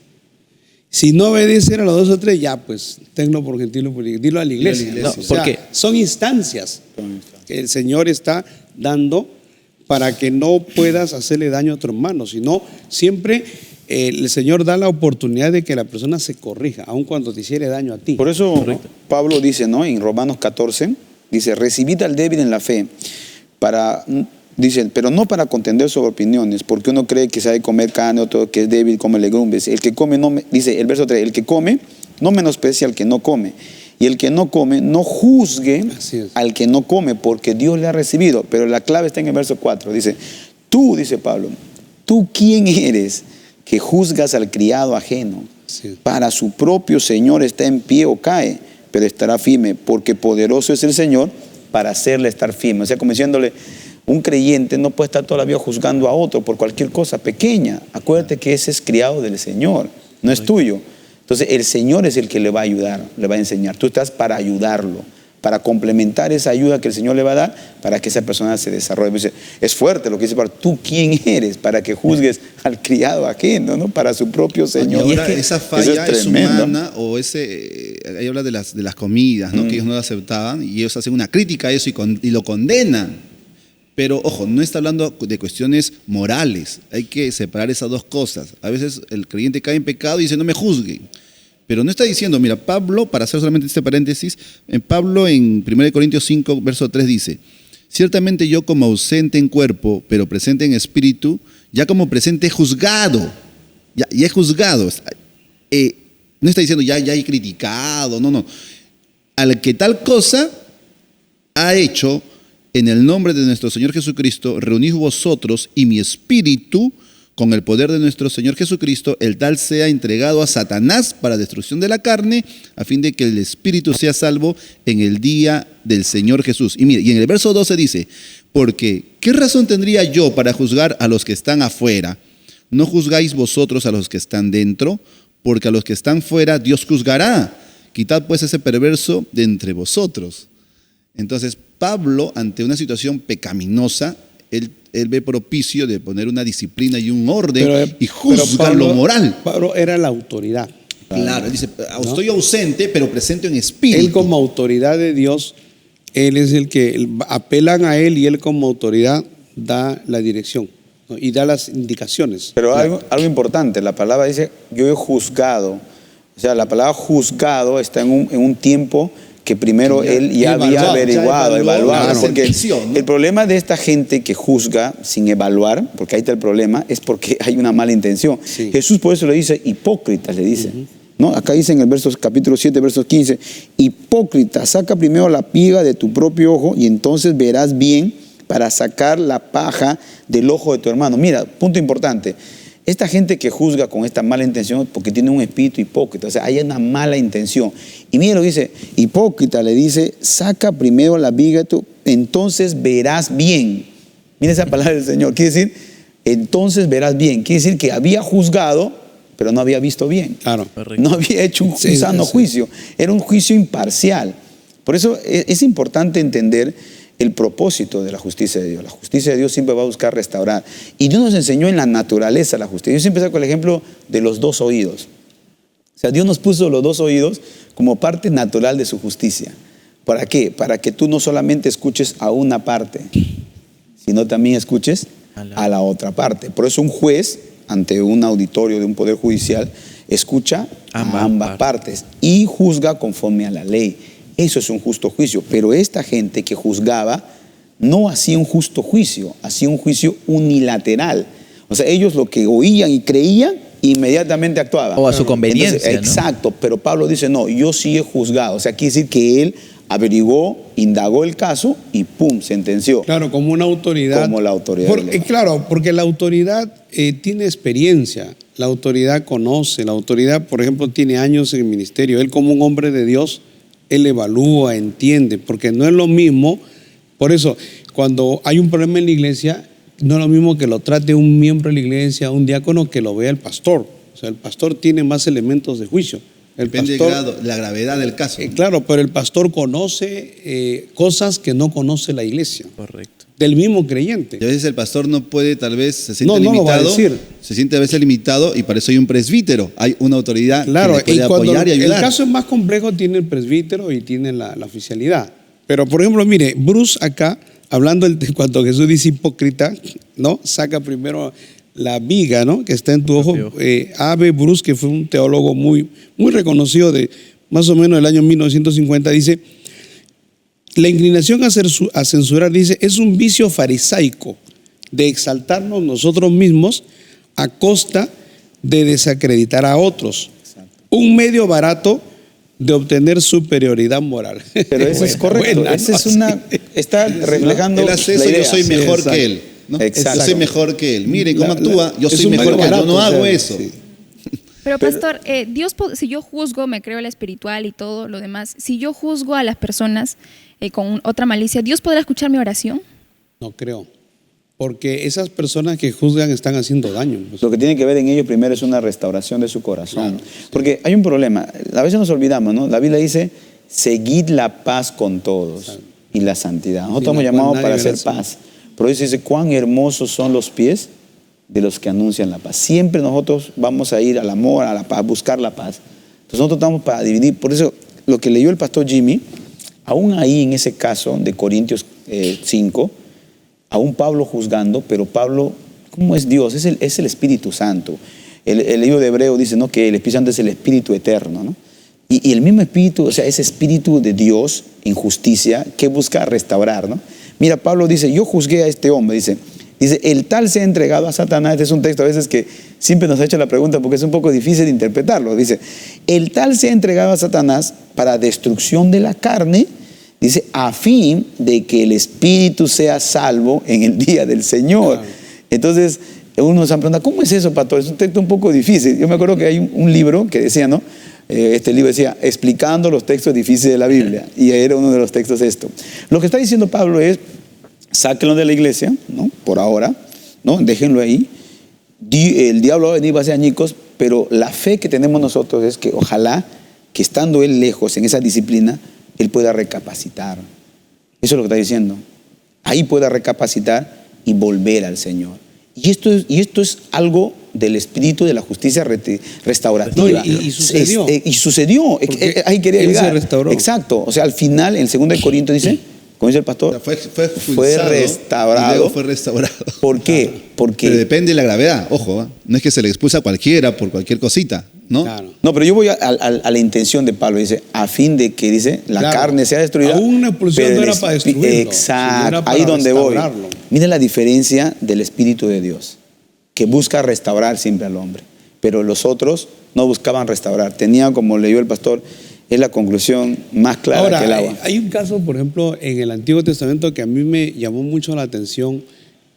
Si no obedeciera a los 2 o 3, ya pues, tenlo por gentil o por iglesia. Dilo a la iglesia. No, O sea, ¿por qué? son instancias que el Señor está dando para que no puedas hacerle daño a tu hermano, sino siempre el Señor da la oportunidad de que la persona se corrija, aun cuando te hiciere daño a ti. Por eso Pablo dice, ¿no? En Romanos 14, dice, recibid al débil en la fe, dice, pero no para contender sobre opiniones, porque uno cree que sabe comer carne, otro que es débil come legumbres. El que come, dice el verso 3, el que come no menosprecia al que no come, y el que no come no juzgue al que no come, porque Dios le ha recibido. Pero la clave está en el verso 4, dice, tú, dice Pablo, ¿tú quién eres que juzgas al criado ajeno? Sí. Para su propio Señor está en pie o cae, pero estará firme, porque poderoso es el Señor para hacerle estar firme. O sea, como diciéndole, un creyente no puede estar toda la vida juzgando a otro por cualquier cosa pequeña. Acuérdate que ese es criado del Señor, no es tuyo. Entonces el Señor es el que le va a ayudar, le va a enseñar. Tú estás para ayudarlo, para complementar esa ayuda que el Señor le va a dar para que esa persona se desarrolle. Dice, es fuerte lo que dice Pablo. ¿Tú quién eres para que juzgues al criado ajeno, ¿no? Para su propio Señor? Y ahora esa falla es tremendo. humana, o ahí habla de las comidas, ¿no? Que ellos no lo aceptaban y ellos hacen una crítica a eso y lo condenan. Pero ojo, no está hablando de cuestiones morales, hay que separar esas dos cosas. A veces el creyente cae en pecado y dice, no me juzguen. Pero no está diciendo, mira, Pablo, para hacer solamente este paréntesis, Pablo en 1 Corintios 5, verso 3 dice, ciertamente yo como ausente en cuerpo, pero presente en espíritu, ya como presente he juzgado, ya he juzgado. No está diciendo, ya he criticado, no. Al que tal cosa ha hecho, en el nombre de nuestro Señor Jesucristo, reunid vosotros y mi espíritu con el poder de nuestro Señor Jesucristo, el tal sea entregado a Satanás para destrucción de la carne, a fin de que el espíritu sea salvo en el día del Señor Jesús. Y mire, y en el verso 12 dice, porque ¿qué razón tendría yo para juzgar a los que están afuera? ¿No juzgáis vosotros a los que están dentro? Porque a los que están fuera Dios juzgará. Quitad pues ese perverso de entre vosotros. Entonces, Pablo, ante una situación pecaminosa, él ve propicio de poner una disciplina y un orden y juzgar lo moral. Pablo era la autoridad. Claro, él dice, estoy ausente, pero presente en espíritu. Él como autoridad de Dios, él es el que apelan a él y él como autoridad da la dirección, ¿no? Y da las indicaciones. Pero algo importante, la palabra dice, yo he juzgado. O sea, la palabra juzgado está en un tiempo que primero él ya había averiguado, evaluado. Claro. Porque el problema de esta gente que juzga sin evaluar, porque ahí está el problema, es porque hay una mala intención. Sí. Jesús por eso le dice, hipócritas, le dice. ¿No? Acá dice en el capítulo 7, versos 15, hipócrita, saca primero la piga de tu propio ojo y entonces verás bien para sacar la paja del ojo de tu hermano. Mira, punto importante. Esta gente que juzga con esta mala intención porque tiene un espíritu hipócrita, o sea, hay una mala intención. Y mira lo que dice, hipócrita, le dice, saca primero la viga, entonces verás bien. Mira esa palabra del Señor, quiere decir, entonces verás bien. Quiere decir que había juzgado, pero no había visto bien. Claro. No había hecho un sano juicio, era un juicio imparcial. Por eso es importante entender el propósito de la justicia de Dios. La justicia de Dios siempre va a buscar restaurar. Y Dios nos enseñó en la naturaleza la justicia. Yo siempre saco el ejemplo de los 2 oídos. O sea, Dios nos puso los 2 oídos como parte natural de su justicia. ¿Para qué? Para que tú no solamente escuches a una parte, sino también escuches a la otra parte. Por eso un juez, ante un auditorio de un poder judicial, escucha a ambas partes y juzga conforme a la ley. Eso es un justo juicio, pero esta gente que juzgaba no hacía un justo juicio, hacía un juicio unilateral. O sea, ellos lo que oían y creían, inmediatamente actuaban. O a su conveniencia. Entonces, exacto, pero Pablo dice, no, yo sí he juzgado. O sea, quiere decir que él averiguó, indagó el caso y ¡pum!, sentenció. Claro, como una autoridad. Como la autoridad. Claro, porque la autoridad tiene experiencia, la autoridad conoce, la autoridad, por ejemplo, tiene años en el ministerio. Él como un hombre de Dios Él evalúa, entiende, porque no es lo mismo. Por eso, cuando hay un problema en la iglesia, no es lo mismo que lo trate un miembro de la iglesia, un diácono, que lo vea el pastor. O sea, el pastor tiene más elementos de juicio. Depende del grado, la gravedad del caso. Claro, pero el pastor conoce cosas que no conoce la iglesia. Correcto. Del mismo creyente. Y a veces el pastor no puede, tal vez, se siente No lo va a limitado. decir. Se siente a veces limitado y para eso hay un presbítero. Hay una autoridad Claro, que le puede y cuando apoyar y ayudar. el caso es más complejo, tiene el presbítero y tiene la oficialidad. Pero, por ejemplo, mire, Bruce acá, hablando cuando Jesús dice hipócrita, ¿no? Saca primero la viga, ¿no? Que está en tu ojo. A.B. Bruce, que fue un teólogo muy, muy reconocido de más o menos el año 1950, dice: la inclinación a censurar, dice, es un vicio farisaico de exaltarnos nosotros mismos a costa de desacreditar a otros. Un medio barato de obtener superioridad moral. Pero eso es correcto. Esa es está reflejando Él hace eso, la idea. yo soy mejor exacto. que él. ¿no? Exacto. Yo soy mejor que él. Miren cómo actúa, yo es soy un mejor medio que él. Yo barato, no o sea, hago eso. sí. Pero pastor, si yo juzgo, me creo la espiritual y todo lo demás, si yo juzgo a las personas con otra malicia, ¿Dios podrá escuchar mi oración? No creo. Porque esas personas que juzgan están haciendo daño. Pues. Lo que tiene que ver en ello primero es una restauración de su corazón. Claro, sí. Porque hay un problema. A veces nos olvidamos, ¿no? La Biblia dice, seguid la paz con todos y la santidad. Nosotros estamos llamados para hacer paz. Pero eso dice, cuán hermosos son los pies de los que anuncian la paz. Siempre nosotros vamos a ir al amor, a la paz, a buscar la paz. Entonces nosotros estamos para dividir. Por eso lo que leyó el pastor Jimmy, aún ahí en ese caso de Corintios 5, aún Pablo juzgando, pero Pablo, ¿cómo es Dios? Es el Espíritu Santo. El libro de Hebreo dice, ¿no?, que el Espíritu Santo es el Espíritu eterno, ¿no? Y el mismo Espíritu, o sea, ese Espíritu de Dios en justicia que busca restaurar, ¿no? Mira, Pablo dice, yo juzgué a este hombre, dice, el tal se ha entregado a Satanás. Este es un texto a veces que siempre nos ha hecho la pregunta porque es un poco difícil de interpretarlo. Dice, el tal se ha entregado a Satanás para destrucción de la carne, dice, a fin de que el espíritu sea salvo en el día del Señor. Claro. Entonces, uno se pregunta, ¿cómo es eso, pastor? Es un texto un poco difícil. Yo me acuerdo que hay un libro que decía, ¿no? Este libro decía, explicando los textos difíciles de la Biblia. Y era uno de los textos esto. Lo que está diciendo Pablo es, sáquenlo de la iglesia, ¿no? Por ahora, ¿no? Déjenlo ahí. El diablo va a venir, va a hacer añicos, pero la fe que tenemos nosotros es que ojalá que estando él lejos en esa disciplina, él pueda recapacitar. Eso es lo que está diciendo. Ahí pueda recapacitar y volver al Señor. Y esto es algo del espíritu de la justicia restaurativa. No, y sucedió. Y sucedió. Ahí quería él llegar. se restauró. Exacto. O sea, al final, en 2 Corintios dice, como dice el pastor, Fue fue restaurado. y luego fue restaurado. ¿Por qué? Porque Pero depende de la gravedad, ojo, ¿eh? No es que se le expulsa a cualquiera por cualquier cosita, ¿no? Claro. no, pero yo voy a la intención de Pablo, dice, a fin de que, dice, la Claro. carne sea destruida. Aún una expulsión pero no el era para espí- destruirlo, Exacto, sino era para ahí donde voy. restaurarlo. Mira la diferencia del Espíritu de Dios, que busca restaurar siempre al hombre, pero los otros no buscaban restaurar. Tenía, como leyó el pastor, es la conclusión más clara Ahora, que el agua. hay un caso, por ejemplo, en el Antiguo Testamento que a mí me llamó mucho la atención.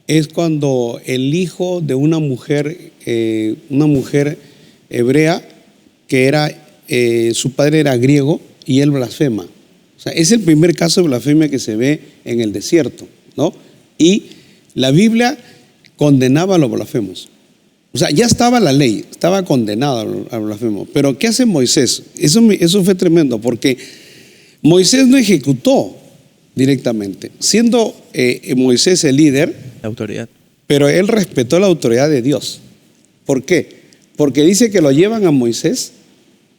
Es cuando el hijo de una mujer hebrea, que era, su padre era griego y él blasfema. O sea, es el primer caso de blasfemia que se ve en el desierto, ¿no? Y la Biblia condenaba a los blasfemos. O sea, ya estaba la ley, estaba condenado al blasfemo. Pero ¿qué hace Moisés? Eso fue tremendo, porque Moisés no ejecutó directamente, siendo Moisés el líder, La autoridad. pero él respetó la autoridad de Dios. ¿Por qué? Porque dice que lo llevan a Moisés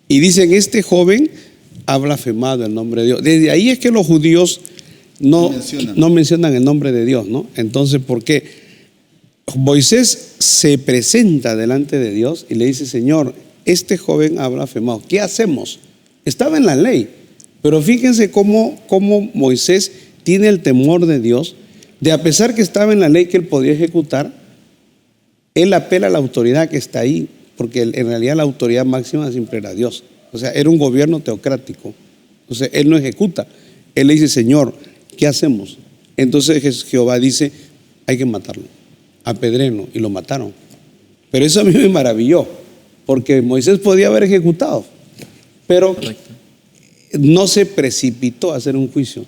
y dicen, este joven ha blasfemado el nombre de Dios. Desde ahí es que los judíos no mencionan el nombre de Dios, ¿no? Entonces, ¿por qué? Moisés se presenta delante de Dios y le dice, Señor, este joven ha blasfemado. ¿Qué hacemos? Estaba en la ley, pero fíjense cómo Moisés tiene el temor de Dios, de a pesar que estaba en la ley que él podía ejecutar, él apela a la autoridad que está ahí, porque en realidad la autoridad máxima siempre era Dios. O sea, era un gobierno teocrático. Entonces, él no ejecuta. Él le dice, Señor, ¿qué hacemos? Entonces Jehová dice, hay que matarlo, apedréenlo, y lo mataron. Pero eso a mí me maravilló, porque Moisés podía haber ejecutado, pero no se precipitó a hacer un juicio,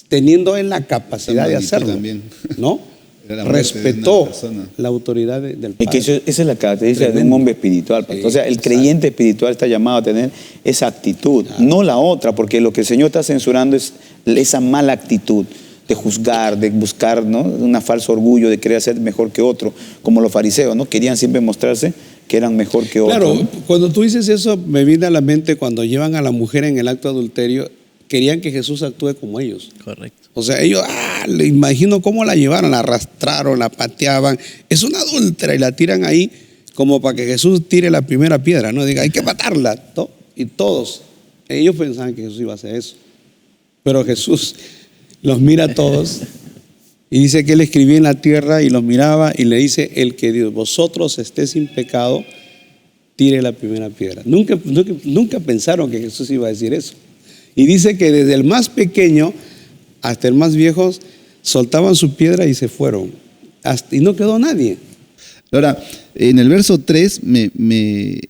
teniendo él la capacidad de hacerlo, también. ¿no? Era la muerte de Respetó una persona. la autoridad del Es Padre. que esa es la característica de un Tremendo. hombre espiritual, pastor. O sea, el Exacto. creyente espiritual está llamado a tener esa actitud, no la otra, porque lo que el Señor está censurando es esa mala actitud de juzgar, de buscar, ¿no?, un falso orgullo de querer ser mejor que otro, como los fariseos, ¿no? Querían siempre mostrarse que eran mejor que otro. Claro, ¿no? cuando tú dices eso, me viene a la mente cuando llevan a la mujer en el acto de adulterio, querían que Jesús actúe como ellos. Correcto. O sea, ellos, le imagino cómo la llevaron, la arrastraron, la pateaban. Es una adúltera y la tiran ahí como para que Jesús tire la primera piedra, ¿no? Diga, hay que matarla, ¿no? Y todos, ellos pensaban que Jesús iba a hacer eso. Pero Jesús los mira a todos y dice que él escribía en la tierra y los miraba y le dice, el que Dios, vosotros estés sin pecado, tire la primera piedra. Nunca pensaron que Jesús iba a decir eso. Y dice que desde el más pequeño hasta el más viejo soltaban su piedra y se fueron. Y no quedó nadie. Ahora, en el verso 3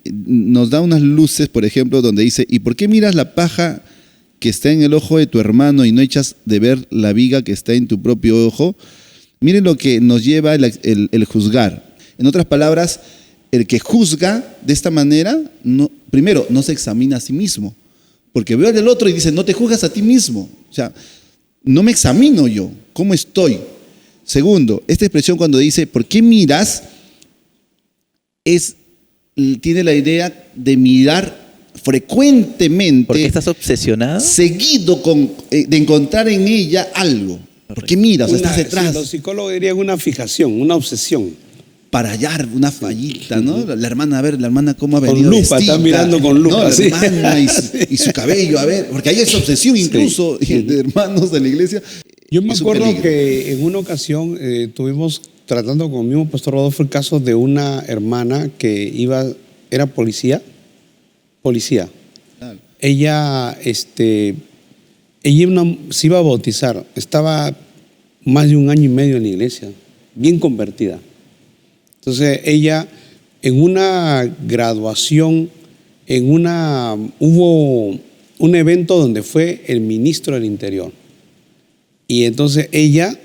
nos da unas luces, por ejemplo, donde dice, ¿y por qué miras la paja que está en el ojo de tu hermano y no echas de ver la viga que está en tu propio ojo? Miren lo que nos lleva el juzgar. En otras palabras, el que juzga de esta manera, primero, no se examina a sí mismo. Porque veo al otro y dice, no te juzgas a ti mismo. O sea, no me examino yo, ¿cómo estoy? Segundo, esta expresión cuando dice, ¿por qué miras? Tiene la idea de mirar frecuentemente. ¿Por qué estás obsesionado? Seguido de encontrar en ella algo. ¿Por qué miras? O estás detrás. Los psicólogos dirían una fijación, una obsesión. Para hallar una fallita, ¿no? La hermana, a ver, la hermana cómo ha Con venido lupa, vestida. está mirando con lupa, No, la sí. hermana y su cabello, a ver, porque hay esa obsesión incluso de hermanos de la iglesia. Yo me Es un acuerdo peligro. que en una ocasión tuvimos tratando con el mismo pastor Rodolfo el caso de una hermana que era policía. Claro. Ella se iba a bautizar, estaba más de 1 año y medio en la iglesia, bien convertida. Entonces ella en una graduación, hubo un evento donde fue el ministro del Interior. Y entonces ella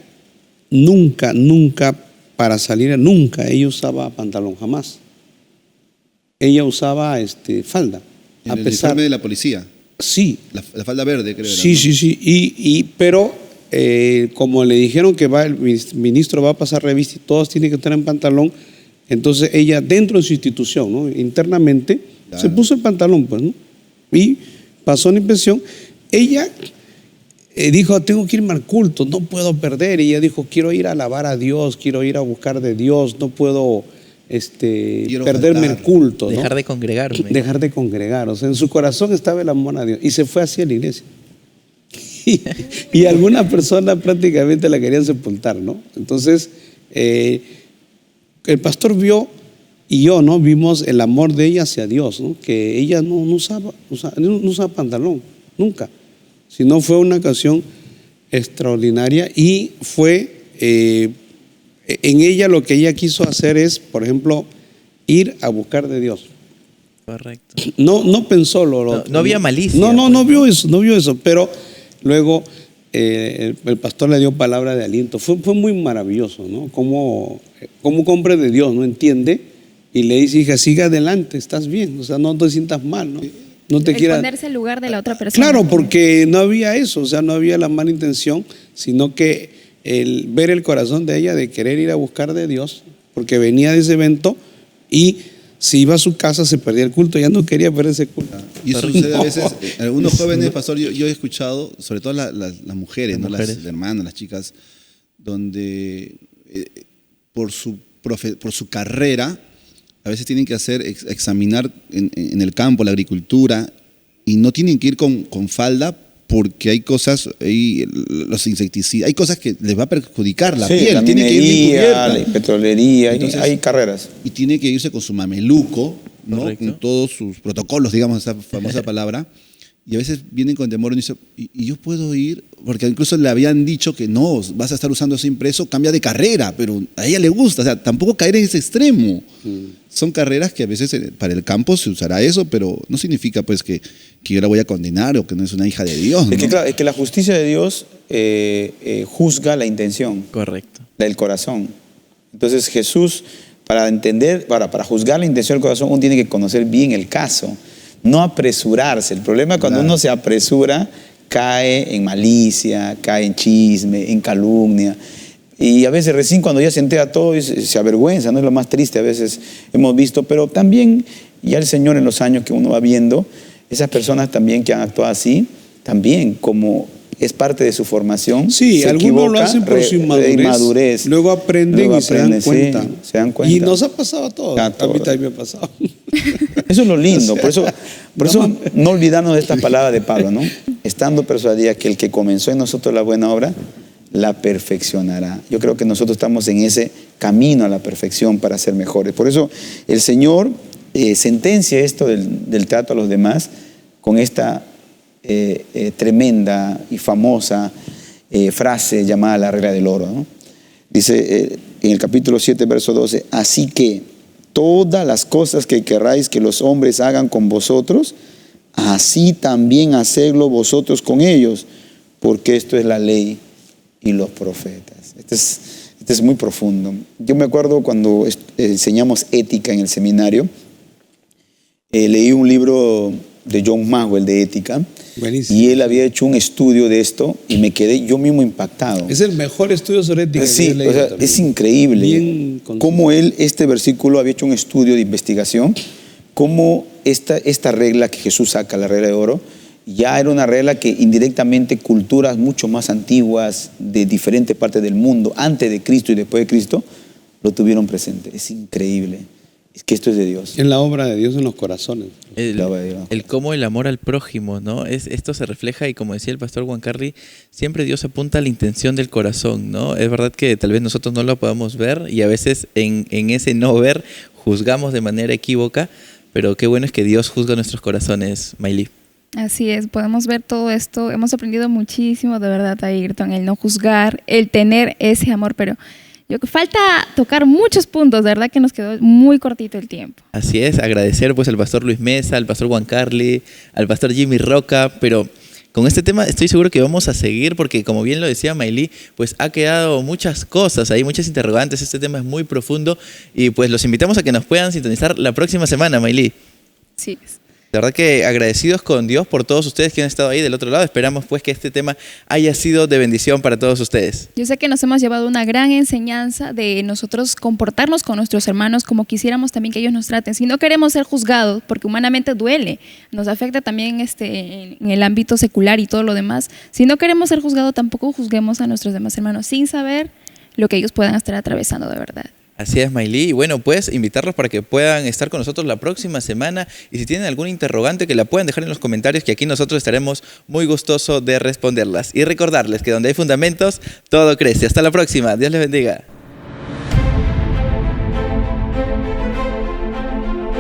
nunca para salir, ella usaba pantalón, jamás. Ella usaba falda. En el uniforme de la policía. Sí. La falda verde, creo. Sí, era, ¿no? sí. Pero como le dijeron que el ministro va a pasar revista y todos tienen que estar en pantalón, entonces ella dentro de su institución, ¿no?, internamente, Claro, se puso el pantalón, pues, ¿no? Y pasó la inspección. Ella dijo, tengo que irme al culto, no puedo perder. Y ella dijo, quiero ir a alabar a Dios, quiero ir a buscar de Dios, no puedo perderme faltar, el culto, ¿no? Dejar de congregarme. Dejar de congregar. O sea, en su corazón estaba el amor a Dios. Y se fue así a la iglesia. Y algunas personas prácticamente la querían sepultar, ¿no? Entonces, el pastor vio y yo, ¿no?, vimos el amor de ella hacia Dios, ¿no? Que ella no usaba pantalón, nunca. Sino fue una ocasión extraordinaria y fue en ella lo que ella quiso hacer es, por ejemplo, ir a buscar de Dios. Correcto. No pensó lo No, otro. no había malicia. No vio eso, pero luego el pastor le dio palabra de aliento. Fue muy maravilloso, ¿no? Como hombre de Dios, ¿no? Entiende y le dice, hija, siga adelante, estás bien, o sea, no te sientas mal, ¿no? No te El quieras. ponerse al lugar de la otra persona. Claro, porque no había eso, o sea, no había la mala intención, sino que el ver el corazón de ella de querer ir a buscar de Dios, porque venía de ese evento y si iba a su casa se perdía el culto, ya no quería perder ese culto. Y eso sucede a veces, algunos jóvenes, pastor, yo he escuchado, sobre todo las mujeres, ¿no? Las hermanas, las chicas, donde por su carrera, a veces tienen que examinar en el campo, la agricultura, y no tienen que ir con falda porque hay cosas, los insecticidas, hay cosas que les va a perjudicar la piel. La Tienen que ir bien minería, cubierta. la petrolería, Entonces, hay carreras. Y tiene que irse con su mameluco, ¿no? Correcto. Con todos sus protocolos, digamos, esa famosa palabra. Y a veces vienen con temor y dicen, ¿y yo puedo ir? Porque incluso le habían dicho que no, vas a estar usando ese impreso, cambia de carrera, pero a ella le gusta, o sea, tampoco caer en ese extremo. Son carreras que a veces para el campo se usará eso, pero no significa pues que yo la voy a condenar o que no es una hija de Dios, ¿no? Es que, claro, es que la justicia de Dios juzga la intención, Correcto. del corazón. Entonces Jesús, para entender, para juzgar la intención del corazón, uno tiene que conocer bien el caso, no apresurarse. El problema es cuando uno se apresura, cae en malicia, cae en chisme, en calumnia. Y a veces recién cuando ya se entera todo se avergüenza, no es lo más triste, a veces hemos visto, pero también ya el Señor en los años que uno va viendo, esas personas también que han actuado así, también como es parte de su formación. Sí, algunos lo hacen por su inmadurez. Luego aprenden y se dan cuenta. Sí, se dan cuenta. Y nos ha pasado a todos. A mí también me ha pasado. Eso es lo lindo. O sea, por eso no olvidarnos de estas palabras de Pablo, ¿no? Estando persuadida que el que comenzó en nosotros la buena obra, la perfeccionará. Yo creo que nosotros estamos en ese camino a la perfección para ser mejores. Por eso el Señor sentencia esto del trato a los demás con esta tremenda y famosa frase llamada la regla del oro, ¿no? Dice en el capítulo 7, verso 12, así que todas las cosas que querráis que los hombres hagan con vosotros, así también hacedlo vosotros con ellos, porque esto es la ley y los profetas. Este es muy profundo. Yo me acuerdo cuando enseñamos ética en el seminario, leí un libro de John Maxwell de ética. Buenísimo. Y él había hecho un estudio de esto y me quedé yo mismo impactado. Es el mejor estudio sobre ética. Sí, que yo he leído también. es increíble Bien cómo él, este versículo, había hecho un estudio de investigación, cómo esta regla que Jesús saca, la regla de oro, ya era una regla que indirectamente culturas mucho más antiguas de diferentes partes del mundo, antes de Cristo y después de Cristo, lo tuvieron presente. Es increíble. Es que esto es de Dios. Es la obra de Dios en los corazones. El cómo el amor al prójimo, ¿no? Esto se refleja y como decía el pastor Juan Carly, siempre Dios apunta a la intención del corazón, ¿no? Es verdad que tal vez nosotros no lo podamos ver y a veces en ese no ver juzgamos de manera equívoca, pero qué bueno es que Dios juzga nuestros corazones, Mayli. Así es, podemos ver todo esto. Hemos aprendido muchísimo, de verdad, Ayrton, el no juzgar, el tener ese amor, pero falta tocar muchos puntos, de verdad que nos quedó muy cortito el tiempo. Así es, agradecer pues al pastor Luis Mesa, al pastor Juan Carly, al pastor Jimmy Roca, pero con este tema estoy seguro que vamos a seguir porque como bien lo decía Mayli, pues ha quedado muchas cosas, hay muchas interrogantes, este tema es muy profundo y pues los invitamos a que nos puedan sintonizar la próxima semana, Mayli. Sí. De verdad que agradecidos con Dios por todos ustedes que han estado ahí del otro lado. Esperamos pues que este tema haya sido de bendición para todos ustedes. Yo sé que nos hemos llevado una gran enseñanza de nosotros comportarnos con nuestros hermanos como quisiéramos también que ellos nos traten. Si no queremos ser juzgados, porque humanamente duele, nos afecta también en el ámbito secular y todo lo demás. Si no queremos ser juzgados, tampoco juzguemos a nuestros demás hermanos sin saber lo que ellos puedan estar atravesando de verdad. Así es, Mayli. Y bueno, pues invitarlos para que puedan estar con nosotros la próxima semana. Y si tienen algún interrogante, que la puedan dejar en los comentarios, que aquí nosotros estaremos muy gustosos de responderlas. Y recordarles que donde hay fundamentos, todo crece. Hasta la próxima. Dios les bendiga.